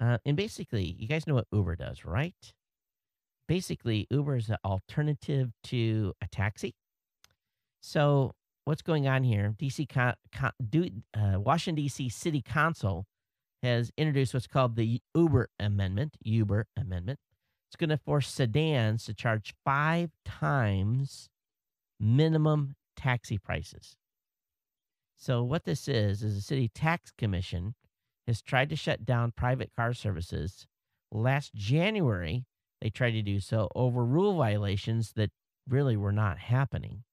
And basically, you guys know what Uber does, right? Basically, Uber is an alternative to a taxi. So what's going on here? Washington, D.C. City Council has introduced what's called the Uber Amendment. It's going to force sedans to charge 5 times minimum taxi prices. So what this is the city tax commission has tried to shut down private car services. Last January, they tried to do so over rule violations that really were not happening.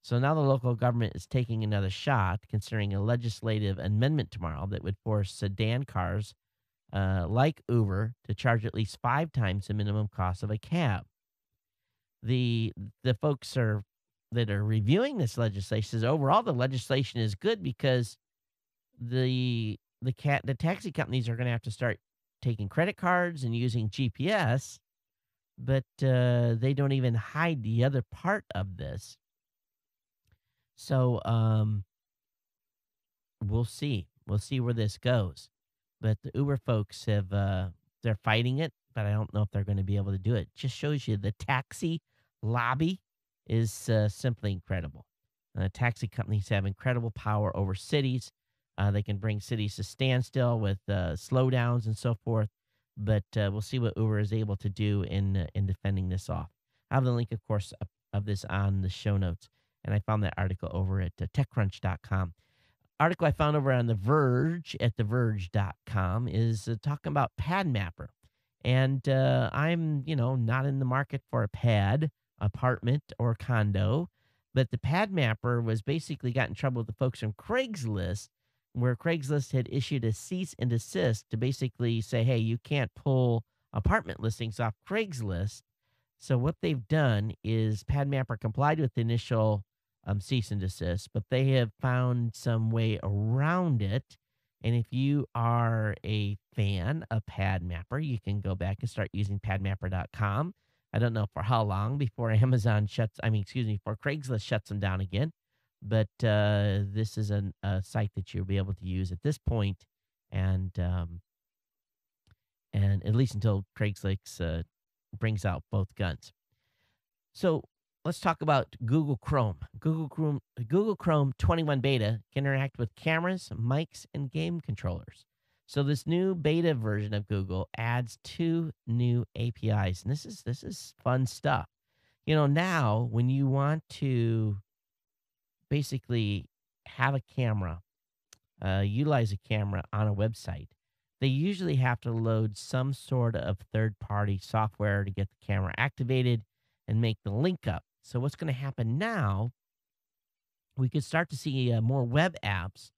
So now the local government is taking another shot, considering a legislative amendment tomorrow that would force sedan cars like Uber to charge at least 5 times the minimum cost of a cab. The folks that are reviewing this legislation says overall the legislation is good because the taxi companies are going to have to start taking credit cards and using GPS, but they don't even hide the other part of this. So we'll see. We'll see where this goes. But the Uber folks they're fighting it, but I don't know if they're going to be able to do it. Just shows you the taxi lobby is simply incredible. Taxi companies have incredible power over cities. They can bring cities to standstill with slowdowns and so forth. But we'll see what Uber is able to do in defending this off. I have the link, of course, of this on the show notes. And I found that article over at TechCrunch.com. article I found over on The Verge at theverge.com is talking about Pad Mapper. And I'm, not in the market for a pad, apartment, or condo. But the Pad Mapper was basically got in trouble with the folks from Craigslist, where Craigslist had issued a cease and desist to basically say, hey, you can't pull apartment listings off Craigslist. So what they've done is PadMapper complied with the initial cease and desist, but they have found some way around it. And if you are a fan of PadMapper, you can go back and start using PadMapper.com. I don't know for how long before before Craigslist shuts them down again. But this is a site that you'll be able to use at this point, and at least until Craigslist brings out both guns. So let's talk about Google Chrome. Google Chrome 21 beta can interact with cameras, mics, and game controllers. So this new beta version of Google adds 2 new APIs, and this is fun stuff. Now when you want to basically have a camera, utilize a camera on a website, they usually have to load some sort of third-party software to get the camera activated and make the link up. So what's going to happen now, we could start to see more web apps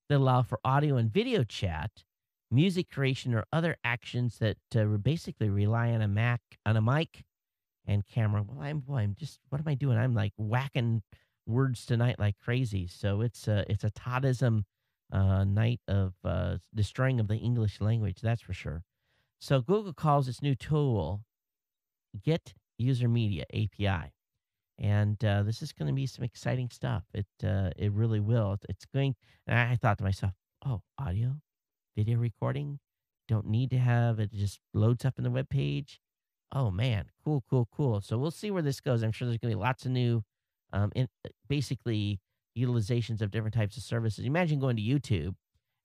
that allow for audio and video chat, music creation, or other actions that basically rely on a mic and camera. Well, what am I doing? I'm like whacking words tonight like crazy. So it's a Toddism night of destroying of the English language, that's for sure. So Google calls this new tool Get User Media API. And this is going to be some exciting stuff. It really will. It's going, and I thought to myself, oh, audio, video recording, don't need to have it, just loads up in the web page. Oh man, cool. So we'll see where this goes. I'm sure there's going to be lots of new, basically utilizations of different types of services. Imagine going to YouTube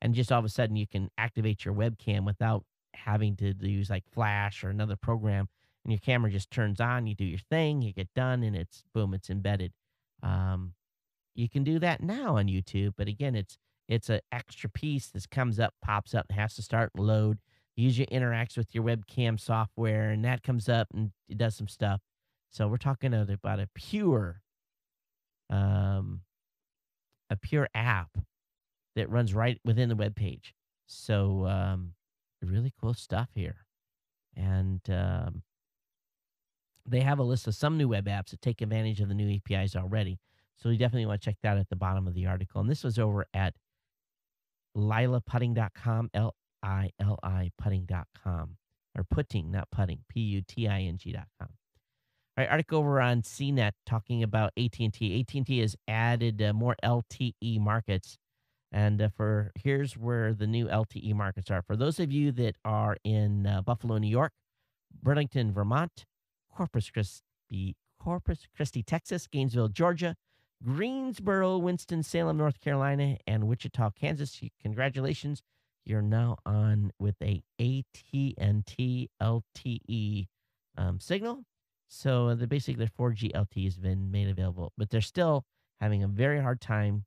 and just all of a sudden you can activate your webcam without having to use like Flash or another program, and your camera just turns on, you do your thing, you get done, and it's embedded. You can do that now on YouTube, but again, it's an extra piece that comes up, pops up, and has to start and load. Usually interacts with your webcam software, and that comes up and it does some stuff. So we're talking about a pure app that runs right within the web page. So really cool stuff here. And they have a list of some new web apps that take advantage of the new APIs already. So you definitely want to check that at the bottom of the article. And this was over at lilaputting.com, Lili putting.com, or putting, not putting, Puting.com. All right, article over on CNET talking about AT&T. AT&T has added more LTE markets. And here's where the new LTE markets are. For those of you that are in Buffalo, New York, Burlington, Vermont, Corpus Christi, Texas, Gainesville, Georgia, Greensboro, Winston-Salem, North Carolina, and Wichita, Kansas. Congratulations. You're now on with a AT&T LTE signal. So basically their 4G LTE has been made available, but they're still having a very hard time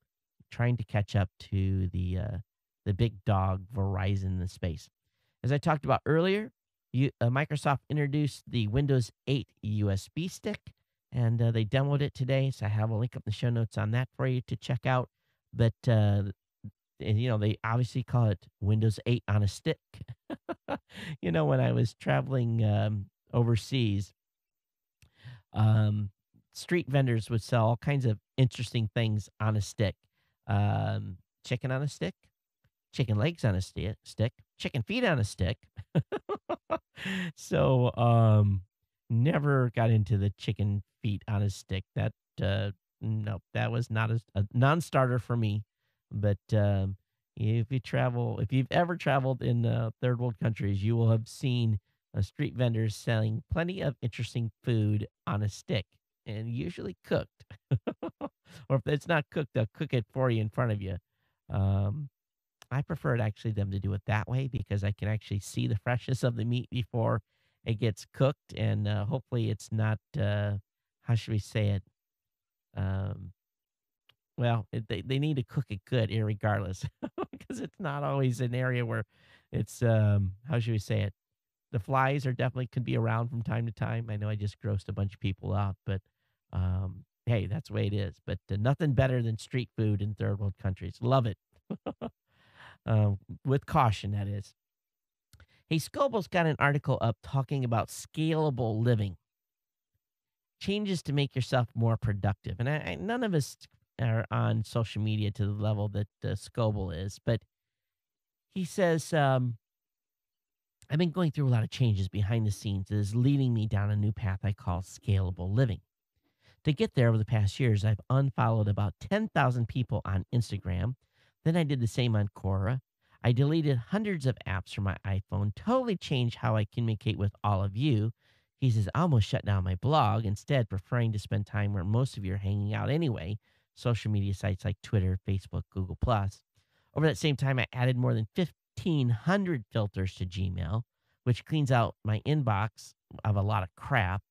trying to catch up to the big dog Verizon in the space. As I talked about earlier, Microsoft introduced the Windows 8 USB stick, and they demoed it today. So I have a link up in the show notes on that for you to check out. But they obviously call it Windows 8 on a stick. When I was traveling overseas, street vendors would sell all kinds of interesting things on a stick. Chicken on a stick, chicken legs on a stick, chicken feet on a stick. So never got into the chicken feet on a stick. That no, that was not a non-starter for me. But if you've ever traveled in third world countries, you will have seen street vendors selling plenty of interesting food on a stick, and usually cooked. Or if it's not cooked, they'll cook it for you in front of you. I prefer actually them to do it that way because I can actually see the freshness of the meat before it gets cooked, and hopefully it's not how should we say it? well, they need to cook it good, irregardless, because it's not always an area where it's how should we say it? The flies are definitely could be around from time to time. I know I just grossed a bunch of people out, but hey, that's the way it is. But nothing better than street food in third world countries. Love it. With caution, that is. Hey, Scoble's got an article up talking about scalable living, changes to make yourself more productive. And none of us are on social media to the level that Scoble is, but he says, I've been going through a lot of changes behind the scenes that is leading me down a new path I call scalable living. To get there over the past years, I've unfollowed about 10,000 people on Instagram. Then I did the same on Quora. I deleted hundreds of apps from my iPhone, totally changed how I communicate with all of you. He says, I almost shut down my blog, instead preferring to spend time where most of you are hanging out anyway, social media sites like Twitter, Facebook, Google+. Over that same time, I added more than 1,500 filters to Gmail, which cleans out my inbox of a lot of crap.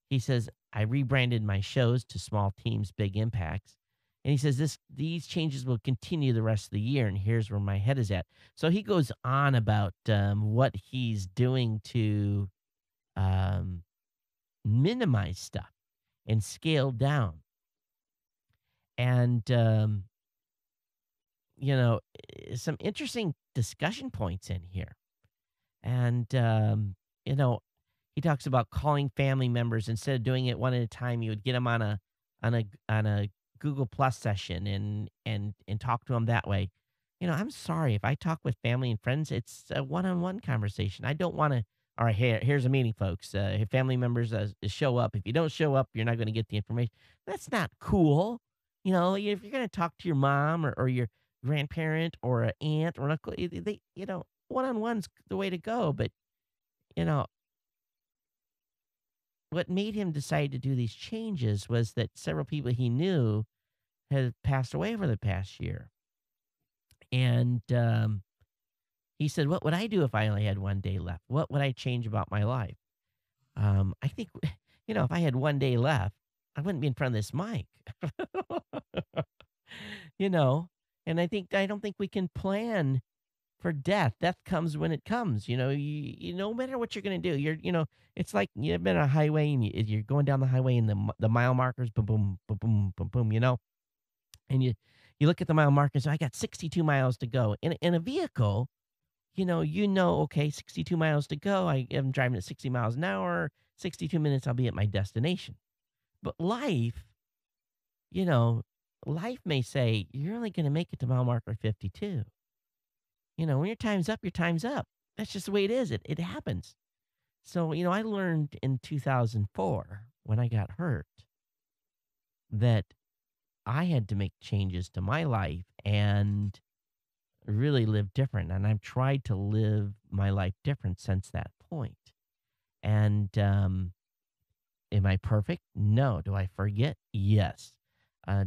He says, I rebranded my shows to Small Teams, Big Impacts. And he says these changes will continue the rest of the year, and here's where my head is at. So he goes on about what he's doing to minimize stuff and scale down. And, some interesting discussion points in here. And, he talks about calling family members. Instead of doing it one at a time, you would get them on a Google Plus session and talk to them that way. I'm sorry if I talk with family and friends, it's a one-on-one conversation. I don't want to. All right, here's a meeting, folks. If family members show up, if you don't show up, you're not going to get the information. That's not cool. If you're going to talk to your mom or your grandparent or an aunt or an uncle, one-on-one's the way to go. But what made him decide to do these changes was that several people he knew had passed away over the past year. And he said, what would I do if I only had one day left? What would I change about my life? I think, if I had one day left, I wouldn't be in front of this mic. And I don't think we can plan for death. Death comes when it comes. You no matter what you're going to do, it's like you've been on a highway and you're going down the highway and the mile markers, boom, boom, boom, boom, boom, boom, and you look at the mile markers. I got 62 miles to go in a vehicle. Okay, 62 miles to go. I am driving at 60 miles an hour, 62 minutes, I'll be at my destination. But life may say, you're only going to make it to mile marker 52. When your time's up, your time's up. That's just the way it is. It happens. So, I learned in 2004 when I got hurt that I had to make changes to my life and really live different. And I've tried to live my life different since that point. And am I perfect? No. Do I forget? Yes.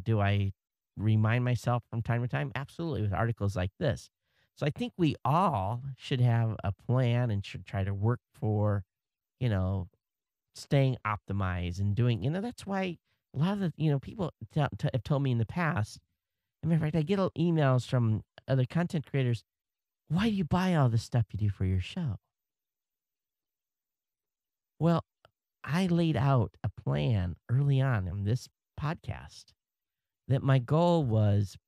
Do I remind myself from time to time? Absolutely, with articles like this. So I think we all should have a plan and should try to work for, staying optimized and doing, that's why a lot of the, people have told me in the past. As a matter of fact, I get emails from other content creators. Why do you buy all the stuff you do for your show? Well, I laid out a plan early on in this podcast that my goal was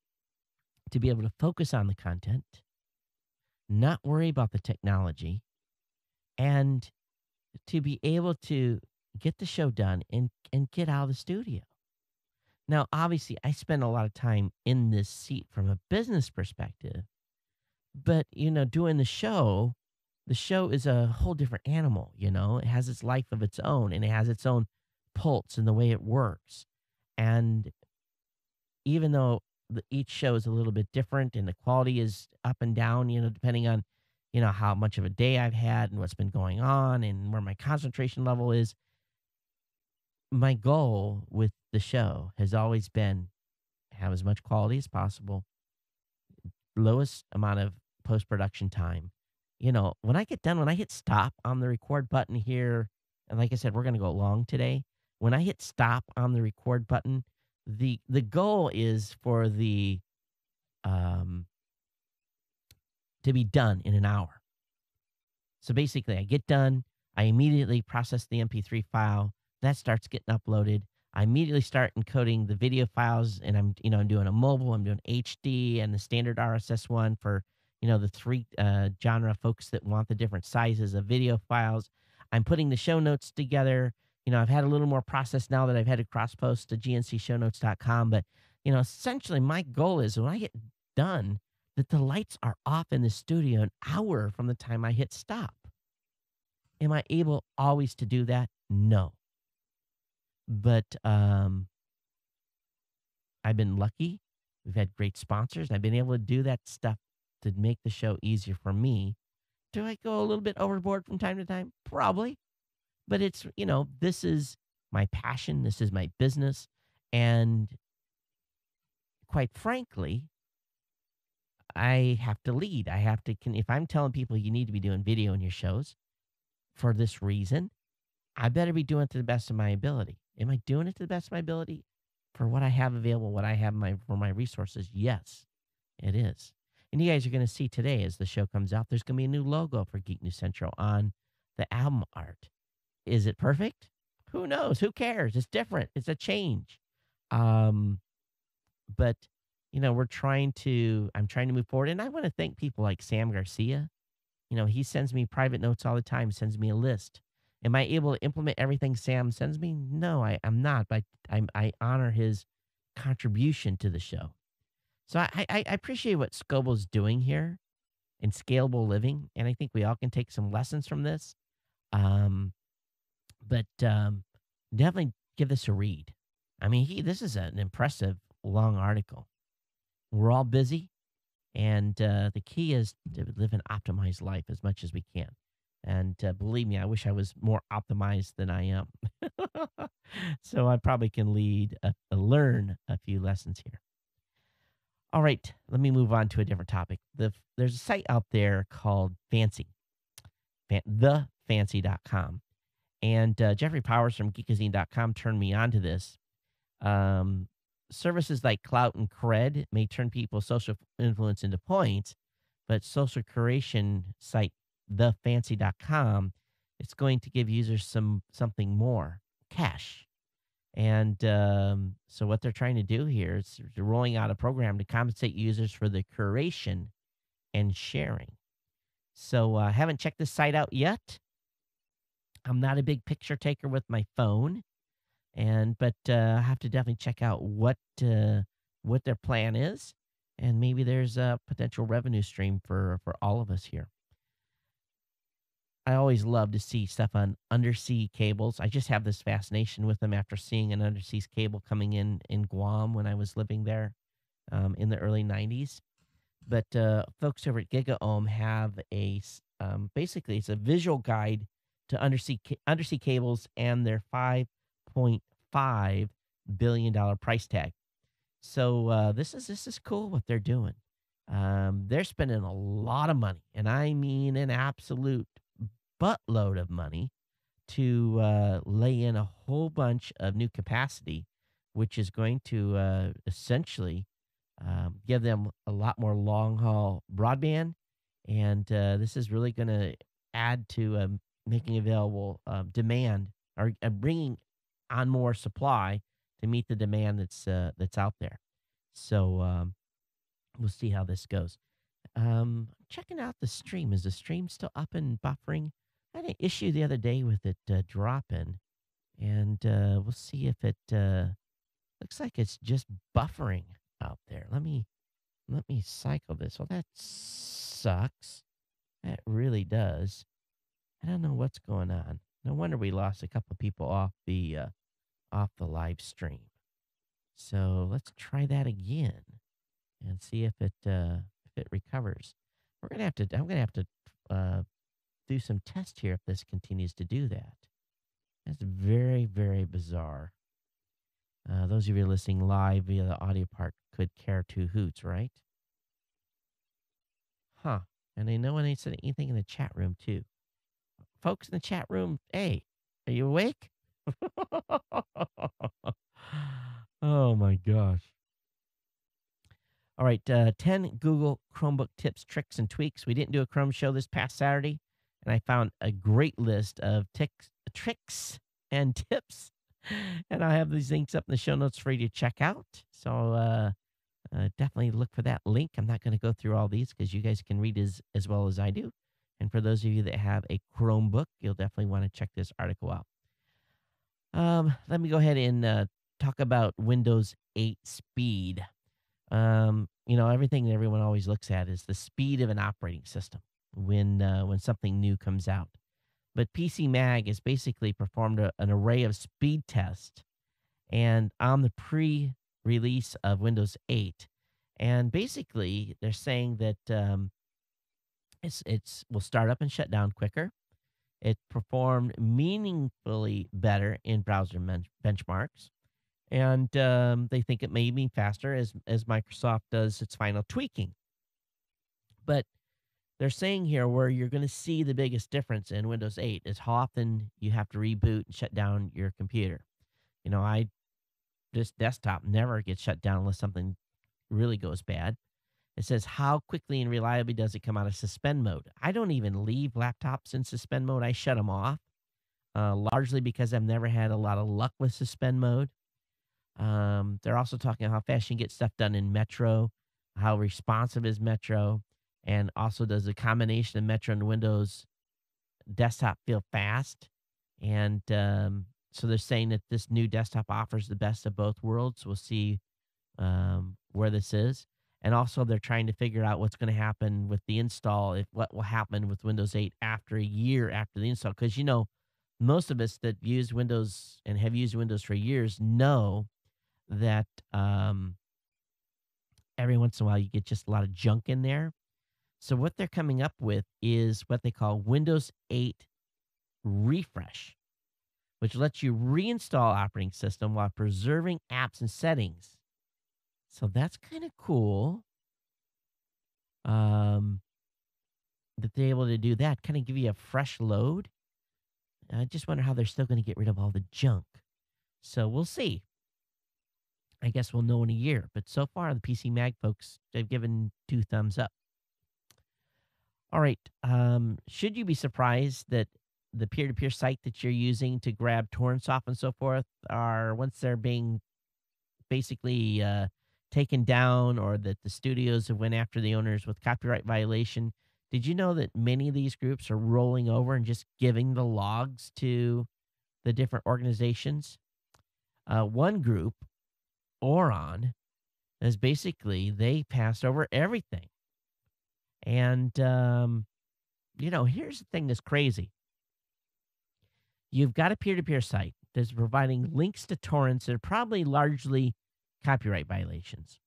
to be able to focus on the content, not worry about the technology, and to be able to get the show done and get out of the studio. Now, obviously, I spend a lot of time in this seat from a business perspective, but, doing the show is a whole different animal, It has its life of its own, and it has its own pulse and the way it works. And even though each show is a little bit different and the quality is up and down, depending on, how much of a day I've had and what's been going on and where my concentration level is. My goal with the show has always been have as much quality as possible, lowest amount of post-production time. When I get done, when I hit stop on the record button here, and like I said, we're going to go long today. When I hit stop on the record button, the goal is for the um, to be done in an hour. So basically, I get done. I immediately process the MP3 file. That starts getting uploaded. I immediately start encoding the video files, and I'm doing a mobile, I'm doing HD, and the standard RSS one for the three genre folks that want the different sizes of video files. I'm putting the show notes together. I've had a little more process now that I've had to cross post to gncshownotes.com, but essentially my goal is when I get done, that the lights are off in the studio an hour from the time I hit stop. Am I able always to do that? No. But I've been lucky. We've had great sponsors. I've been able to do that stuff to make the show easier for me. Do I go a little bit overboard from time to time? Probably. But it's, this is my passion. This is my business. And quite frankly, I have to lead. I have to, if I'm telling people you need to be doing video in your shows for this reason, I better be doing it to the best of my ability. Am I doing it to the best of my ability for what I have available, what I have for my resources? Yes, it is. And you guys are going to see today as the show comes out, there's going to be a new logo for Geek News Central on the album art. Is it perfect? Who knows? Who cares? It's different. It's a change. But I'm trying to move forward. And I want to thank people like Sam Garcia. He sends me private notes all the time, sends me a list. Am I able to implement everything Sam sends me? No, I'm not, but I honor his contribution to the show. So I appreciate what Scoble's doing here in scalable living, and I think we all can take some lessons from this. But definitely give this a read. I mean, this is an impressive long article. We're all busy, and the key is to live an optimized life as much as we can. And believe me, I wish I was more optimized than I am. So I probably can learn a few lessons here. All right, let me move on to a different topic. There's a site out there called Fancy, thefancy.com. And Jeffrey Powers from geekazine.com turned me on to this. Services like Clout and Cred may turn people's social influence into points, but social curation site thefancy.com, it's going to give users something more, cash. And so what they're trying to do here is they're rolling out a program to compensate users for the curation and sharing. So I haven't checked this site out yet. I'm not a big picture taker with my phone, but I have to definitely check out what their plan is, and maybe there's a potential revenue stream for all of us here. I always love to see stuff on undersea cables. I just have this fascination with them after seeing an undersea cable coming in Guam when I was living there in the early 90s. But folks over at GigaOM have basically it's a visual guide to undersea cables and their $5.5 billion price tag. So this is cool what they're doing. They're spending a lot of money, and I mean an absolute buttload of money to lay in a whole bunch of new capacity, which is going to essentially give them a lot more long-haul broadband. And this is really going to add to making available demand or bringing on more supply to meet the demand that's out there. So we'll see how this goes. Checking out the stream. Is the stream still up and buffering? I had an issue the other day with it dropping, and we'll see if it looks like it's just buffering out there. Let me cycle this. Well, that sucks. That really does. I don't know what's going on. No wonder we lost a couple of people off the live stream. So let's try that again and see if it recovers. I'm gonna have to do some tests here if this continues to do that. That's very, very bizarre. Those of you listening live via the audio part could care two hoots, right? Huh. And I know when they said anything in the chat room too. Folks in the chat room, hey, are you awake? Oh my gosh. All right, 10 Google Chromebook tips, tricks, and tweaks. We didn't do a Chrome show this past Saturday, and I found a great list of tricks and tips. And I'll have these links up in the show notes for you to check out. So definitely look for that link. I'm not going to go through all these because you guys can read as well as I do. And for those of you that have a Chromebook, you'll definitely want to check this article out. Let me go ahead and talk about Windows 8 speed. Everything that everyone always looks at is the speed of an operating system when something new comes out. But PC Mag has basically performed an array of speed tests and on the pre-release of Windows 8, and basically they're saying that it's will start up and shut down quicker. It performed meaningfully better in browser benchmarks. And they think it may be faster as Microsoft does its final tweaking. But they're saying here where you're going to see the biggest difference in Windows 8 is how often you have to reboot and shut down your computer. This desktop never gets shut down unless something really goes bad. It says, how quickly and reliably does it come out of suspend mode? I don't even leave laptops in suspend mode. I shut them off, largely because I've never had a lot of luck with suspend mode. They're also talking about how fast you can get stuff done in Metro, how responsive is Metro, and also does the combination of Metro and Windows desktop feel fast. And so they're saying that this new desktop offers the best of both worlds. We'll see where this is. And also they're trying to figure out what's going to happen with the install, what will happen with Windows 8 after a year after the install. Because, most of us that use Windows and have used Windows for years know that every once in a while you get just a lot of junk in there. So what they're coming up with is what they call Windows 8 Refresh, which lets you reinstall operating system while preserving apps and settings. So that's kind of cool that they're able to do that, kind of give you a fresh load. I just wonder how they're still going to get rid of all the junk. So we'll see. I guess we'll know in a year. But so far, the PC Mag folks, they've given 2 thumbs up. All right. Should you be surprised that the peer-to-peer site that you're using to grab torrents off and so forth are, once they're being basically taken down, or that the studios have went after the owners with copyright violation, did you know that many of these groups are rolling over and just giving the logs to the different organizations? One group, Oron, is basically, they passed over everything. And, here's the thing that's crazy. You've got a peer-to-peer site that's providing links to torrents that are probably largely copyright violations.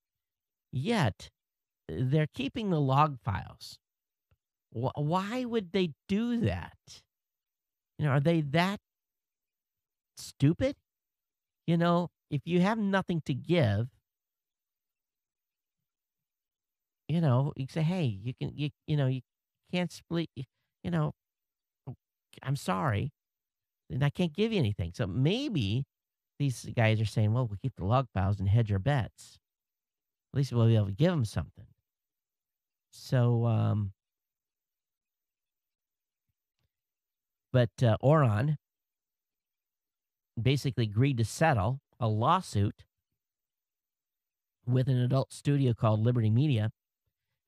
Yet, they're keeping the log files. Why would they do that? Are they that stupid? If you have nothing to give, you say, hey, you can't split, I'm sorry, and I can't give you anything. So maybe these guys are saying, well, we'll keep the log files and hedge our bets. At least we'll be able to give them something. So, but Oron basically agreed to settle a lawsuit with an adult studio called Liberty Media.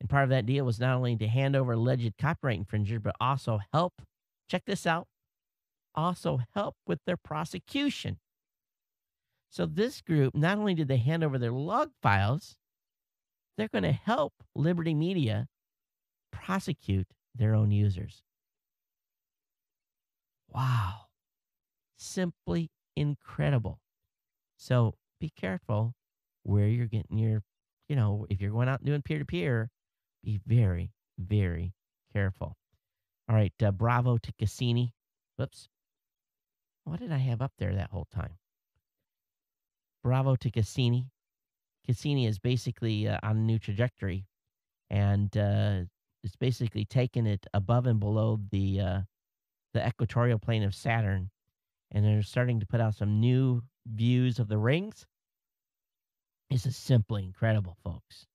And part of that deal was not only to hand over alleged copyright infringer, but also help, check this out, also help with their prosecution. So this group, not only did they hand over their log files, they're going to help Liberty Media prosecute their own users. Wow. Simply incredible. So be careful where you're getting your, if you're going out and doing peer-to-peer, be very, very careful. All right, bravo to Cassini. Whoops. What did I have up there that whole time? Bravo to Cassini. Cassini is basically on a new trajectory, and it's basically taken it above and below the equatorial plane of Saturn, and they're starting to put out some new views of the rings. This is simply incredible, folks.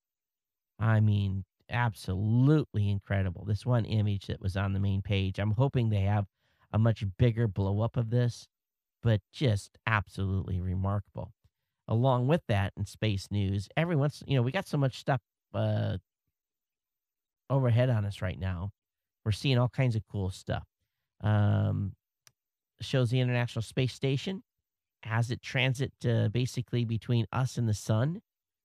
I mean, absolutely incredible. This one image that was on the main page, I'm hoping they have a much bigger blow up of this, but just absolutely remarkable. Along with that, in space news, every once, we got so much stuff uh, overhead on us right now. We're seeing all kinds of cool stuff. Um, Shows the International Space Station as it transit basically between us and the sun.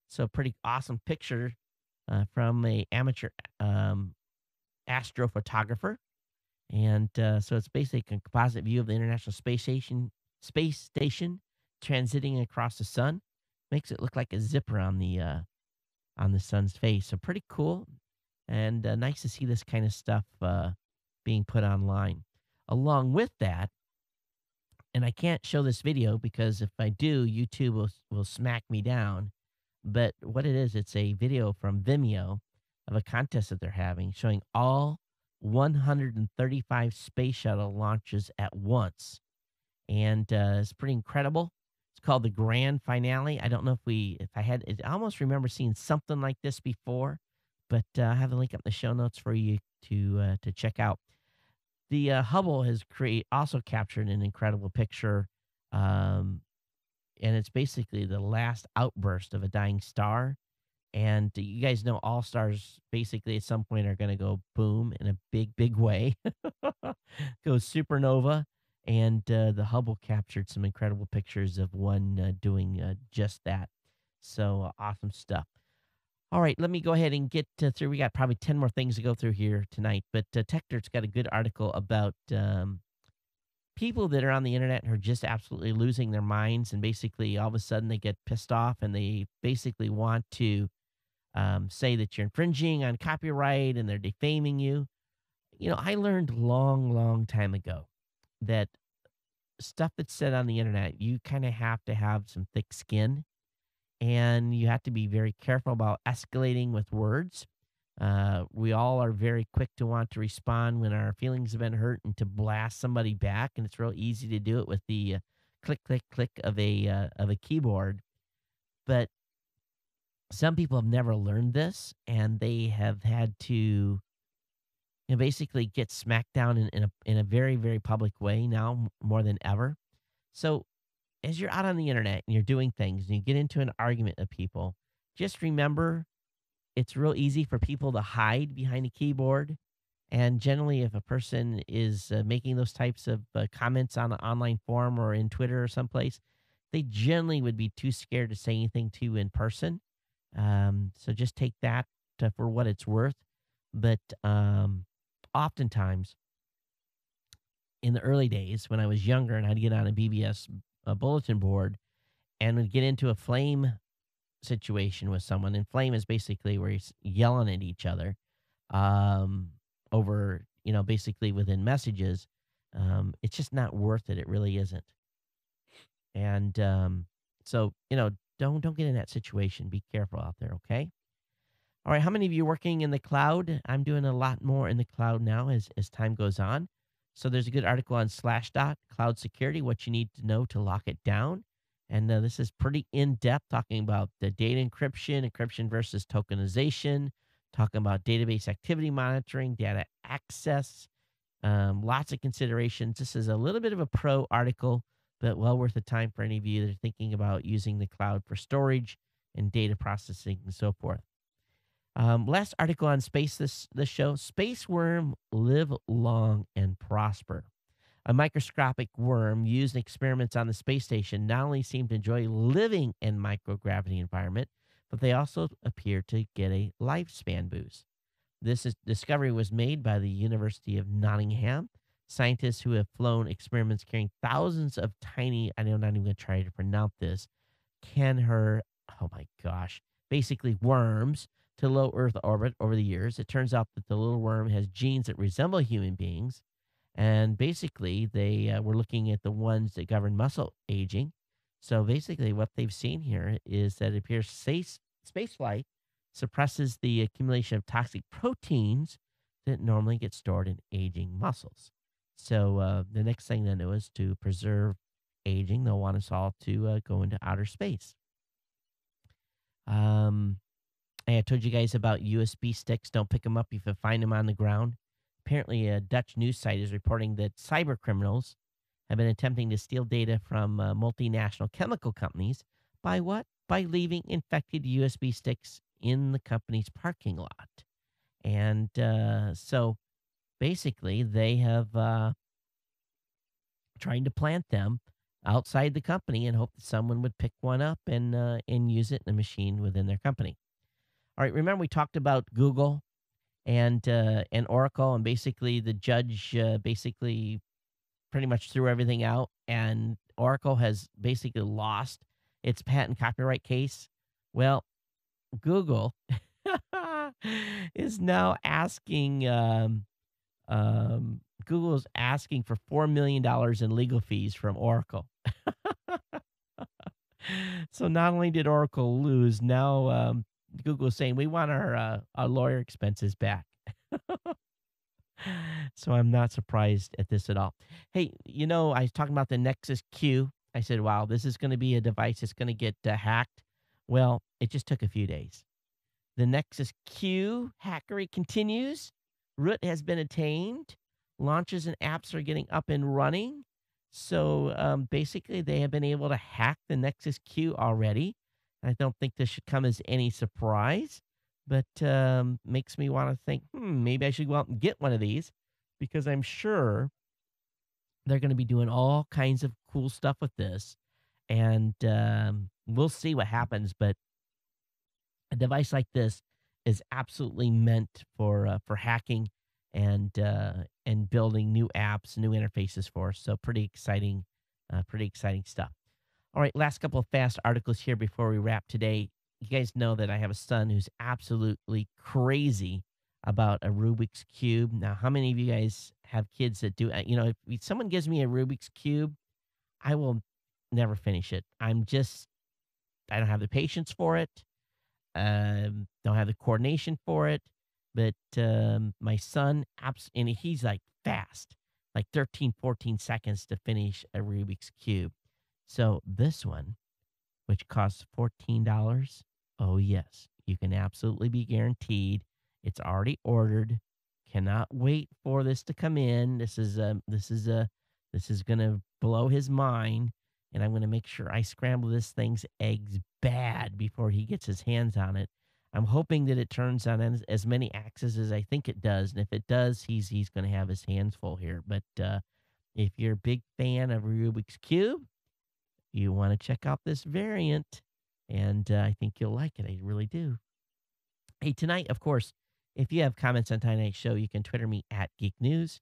So, pretty awesome picture from a amateur um, astrophotographer. And so it's basically a composite view of the International Space Station transiting across the sun. Makes it look like a zipper on the sun's face. So pretty cool, and nice to see this kind of stuff being put online. Along with that, and I can't show this video because if I do, YouTube will smack me down. But what it is, it's a video from Vimeo of a contest that they're having showing all 135 space shuttle launches at once. And it's pretty incredible. It's called the Grand Finale. I don't know if I had, I almost remember seeing something like this before, but I have the link up in the show notes for you to check out. The Hubble has also captured an incredible picture, and it's basically the last outburst of a dying star. And you guys know all stars basically at some point are going to go boom in a big, big way, go supernova. And the Hubble captured some incredible pictures of one doing just that. So awesome stuff. All right, let me go ahead and get through. We got probably 10 more things to go through here tonight. But TechDirt's got a good article about people that are on the internet who are just absolutely losing their minds. And basically, all of a sudden, they get pissed off and they basically want to say that you're infringing on copyright and they're defaming you. I learned long time ago that stuff that's said on the internet, you kind of have to have some thick skin and you have to be very careful about escalating with words. We all are very quick to want to respond when our feelings have been hurt and to blast somebody back. And it's real easy to do it with the click, click, click of a keyboard. But some people have never learned this and they have had to basically get smacked down in a very, very public way now more than ever. So as you're out on the internet and you're doing things and you get into an argument with people, just remember it's real easy for people to hide behind a keyboard. And generally, if a person is making those types of comments on an online forum or in Twitter or someplace, they generally would be too scared to say anything to you in person. So just take that for what it's worth. But oftentimes, in the early days when I was younger and I'd get on a BBS bulletin board and would get into a flame situation with someone, and flame is basically where you're yelling at each other over, basically within messages. It's just not worth it. It really isn't. And so, don't get in that situation. Be careful out there, okay? All right, how many of you are working in the cloud? I'm doing a lot more in the cloud now as time goes on. So there's a good article on Slashdot, cloud security, what you need to know to lock it down. And this is pretty in-depth, talking about the data encryption versus tokenization, talking about database activity monitoring, data access, lots of considerations. This is a little bit of a pro article, but well worth the time for any of you that are thinking about using the cloud for storage and data processing and so forth. Last article on space this show, space worm live long and prosper. A microscopic worm used in experiments on the space station not only seem to enjoy living in microgravity environment, but they also appear to get a lifespan boost. This discovery was made by the University of Nottingham. Scientists who have flown experiments carrying thousands of tiny, I'm not even going to try to pronounce this, oh my gosh, basically worms to low Earth orbit over the years. It turns out that the little worm has genes that resemble human beings. And basically, they were looking at the ones that govern muscle aging. So basically, what they've seen here is that it appears spaceflight suppresses the accumulation of toxic proteins that normally get stored in aging muscles. So the next thing they know is to preserve aging. They'll want us all to go into outer space. Um, I told you guys about USB sticks. Don't pick them up if you find them on the ground. Apparently, a Dutch news site is reporting that cyber criminals have been attempting to steal data from multinational chemical companies by what? By leaving infected USB sticks in the company's parking lot. And so basically, they have trying to plant them outside the company and hope that someone would pick one up and use it in a machine within their company. All right, remember we talked about Google and Oracle, and basically the judge basically pretty much threw everything out, and Oracle has basically lost its patent copyright case. Well, Google is now asking Google is asking for $4 million in legal fees from Oracle. So not only did Oracle lose, now Google is saying we want our lawyer expenses back. So I'm not surprised at this at all. Hey, I was talking about the Nexus Q. I said, wow, this is going to be a device that's going to get hacked. Well, it just took a few days. The Nexus Q hackery continues. Root has been attained. Launches and apps are getting up and running. So basically, they have been able to hack the Nexus Q already. I don't think this should come as any surprise, but makes me want to think, maybe I should go out and get one of these, because I'm sure they're going to be doing all kinds of cool stuff with this. And we'll see what happens. But a device like this is absolutely meant for hacking and building new apps, new interfaces for us. So pretty exciting stuff. All right, last couple of fast articles here before we wrap today. You guys know that I have a son who's absolutely crazy about a Rubik's Cube. Now, how many of you guys have kids that do? If someone gives me a Rubik's Cube, I will never finish it. I don't have the patience for it. Don't have the coordination for it. But my son, and he's like fast, like 13, 14 seconds to finish a Rubik's Cube. So this one, which costs $14, oh yes, you can absolutely be guaranteed. It's already ordered. Cannot wait for this to come in. This is gonna blow his mind, and I'm gonna make sure I scramble this thing's eggs bad before he gets his hands on it. I'm hoping that it turns on as many axes as I think it does, and if it does, he's going to have his hands full here. But if you're a big fan of Rubik's Cube, you want to check out this variant, and I think you'll like it. I really do. Hey, tonight, of course, if you have comments on tonight's show, you can Twitter me at Geek News.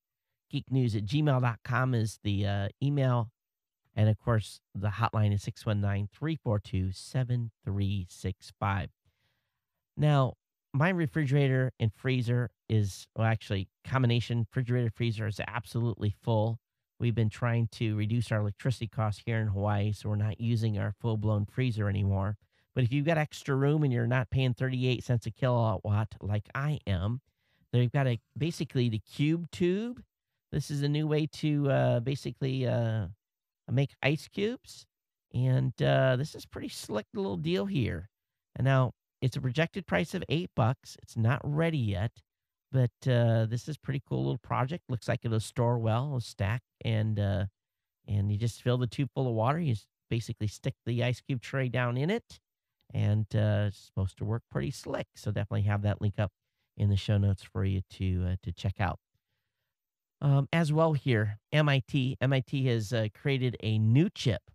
geeknews@gmail.com is the email, and of course, the hotline is 619-342-7365. Now, my refrigerator and freezer combination refrigerator freezer is absolutely full. We've been trying to reduce our electricity costs here in Hawaii, so we're not using our full-blown freezer anymore. But if you've got extra room and you're not paying 38 cents a kilowatt like I am, they've got basically the Cube Tube. This is a new way to basically make ice cubes. And this is pretty slick little deal here. And now, it's a projected price of $8. It's not ready yet, but this is pretty cool little project. Looks like it'll store well, it'll stack, and you just fill the tube full of water. You basically stick the ice cube tray down in it, and it's supposed to work pretty slick. So definitely have that link up in the show notes for you to check out. As well here, MIT has created a new chip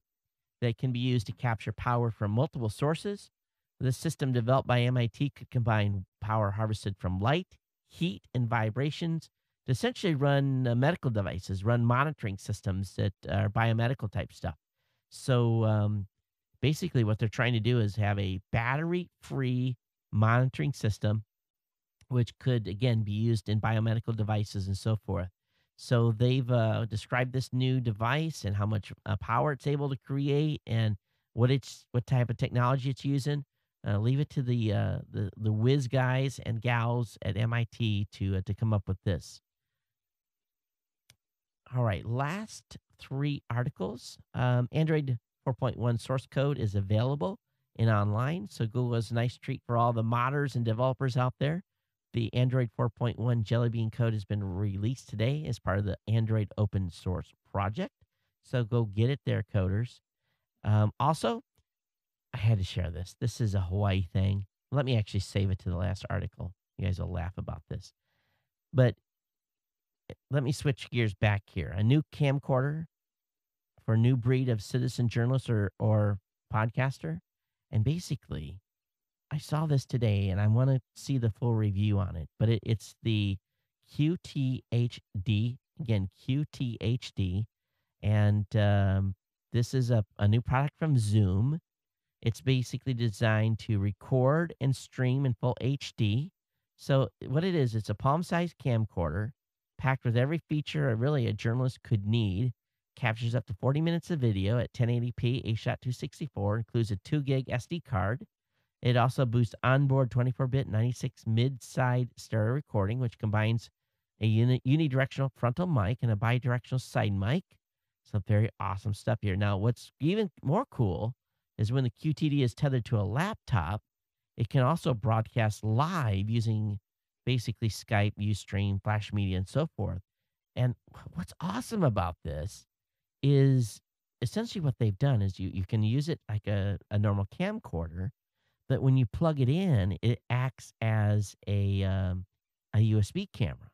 that can be used to capture power from multiple sources. This system developed by MIT could combine power harvested from light, heat, and vibrations to essentially run medical devices, run monitoring systems that are biomedical type stuff. So basically what they're trying to do is have a battery-free monitoring system, which could, again, be used in biomedical devices and so forth. So they've described this new device and how much power it's able to create and what type of technology it's using. Leave it to the whiz guys and gals at MIT to come up with this. All right, last three articles. Android 4.1 source code is available and online. So Google is a nice treat for all the modders and developers out there. The Android 4.1 Jelly Bean code has been released today as part of the Android open source project. So go get it there, coders. Also, I had to share this. This is a Hawaii thing. Let me actually save it to the last article. You guys will laugh about this. But let me switch gears back here. A new camcorder for a new breed of citizen journalist or podcaster. And basically, I saw this today, and I want to see the full review on it. But it's the QTHD, again, QTHD. And this is a new product from Zoom. It's basically designed to record and stream in full HD. So what it is, it's a palm-sized camcorder packed with every feature a journalist could need. Captures up to 40 minutes of video at 1080p, H.264, includes a 2 gig SD card. It also boosts onboard 24-bit 96 mid-side stereo recording, which combines a unidirectional frontal mic and a bidirectional side mic. So very awesome stuff here. Now, what's even more cool is when the QTD is tethered to a laptop, it can also broadcast live using basically Skype, Ustream, Flash Media, and so forth. And what's awesome about this is essentially what they've done is you can use it like a normal camcorder, but when you plug it in, it acts as a USB camera.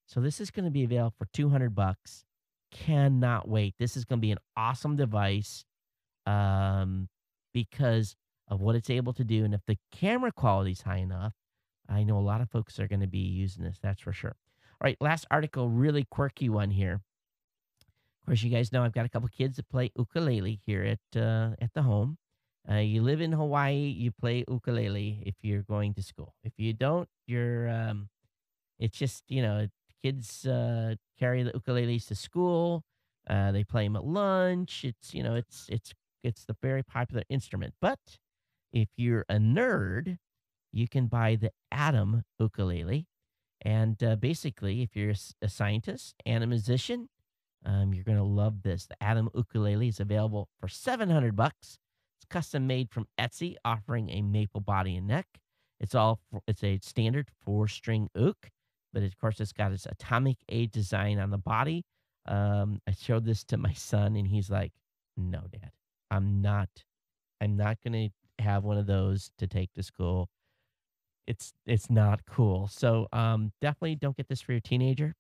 So this is going to be available for $200. Cannot wait. This is going to be an awesome device because of what it's able to do. And if the camera quality is high enough, I know a lot of folks are going to be using this. That's for sure. All right, last article, really quirky one here. Of course, you guys know I've got a couple kids that play ukulele here at the home. You live in Hawaii, you play ukulele if you're going to school. If you don't, you're it's just, kids carry the ukuleles to school. They play them at lunch. It's the very popular instrument. But if you're a nerd, you can buy the Atom ukulele. And basically, if you're a scientist and a musician, you're going to love this. The Atom ukulele is available for $700. It's custom made from Etsy, offering a maple body and neck. It's a standard 4-string uk, but of course it's got its atomic age design on the body. I showed this to my son, and he's like, "No, Dad, I'm not going to have one of those to take to school. It's not cool." So definitely don't get this for your teenager.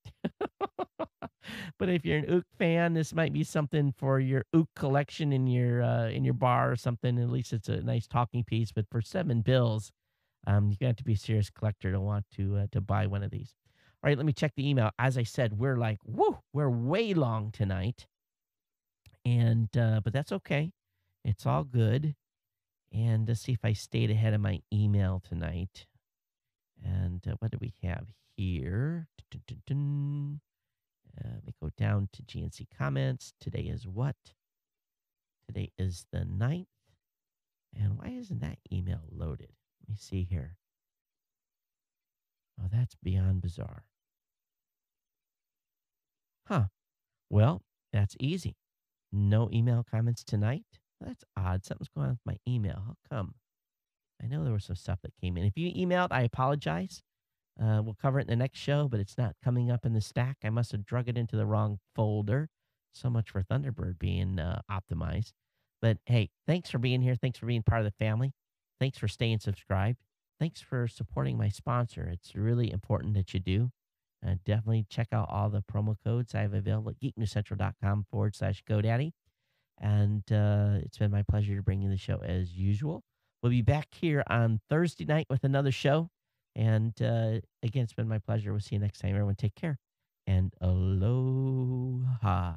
But if you're an ook fan, this might be something for your ook collection in your bar or something. At least it's a nice talking piece. But for $7, you're gonna have to be a serious collector to want to buy one of these. All right, let me check the email. As I said, we're way long tonight, and but that's okay. It's all good. And let's see if I stayed ahead of my email tonight. And what do we have here? Let me go down to GNC comments. Today is what? Today is the 9th. And why isn't that email loaded? Let me see here. Oh, that's beyond bizarre. Huh. Well, that's easy. No email comments tonight. That's odd. Something's going on with my email. How come? I know there was some stuff that came in. If you emailed, I apologize. We'll cover it in the next show, but it's not coming up in the stack. I must have drug it into the wrong folder. So much for Thunderbird being optimized. But hey, thanks for being here. Thanks for being part of the family. Thanks for staying subscribed. Thanks for supporting my sponsor. It's really important that you do. Definitely check out all the promo codes I have available at geeknewscentral.com/GoDaddy. And it's been my pleasure to bring you the show as usual. We'll be back here on Thursday night with another show. And again, it's been my pleasure. We'll see you next time. Everyone take care. And aloha.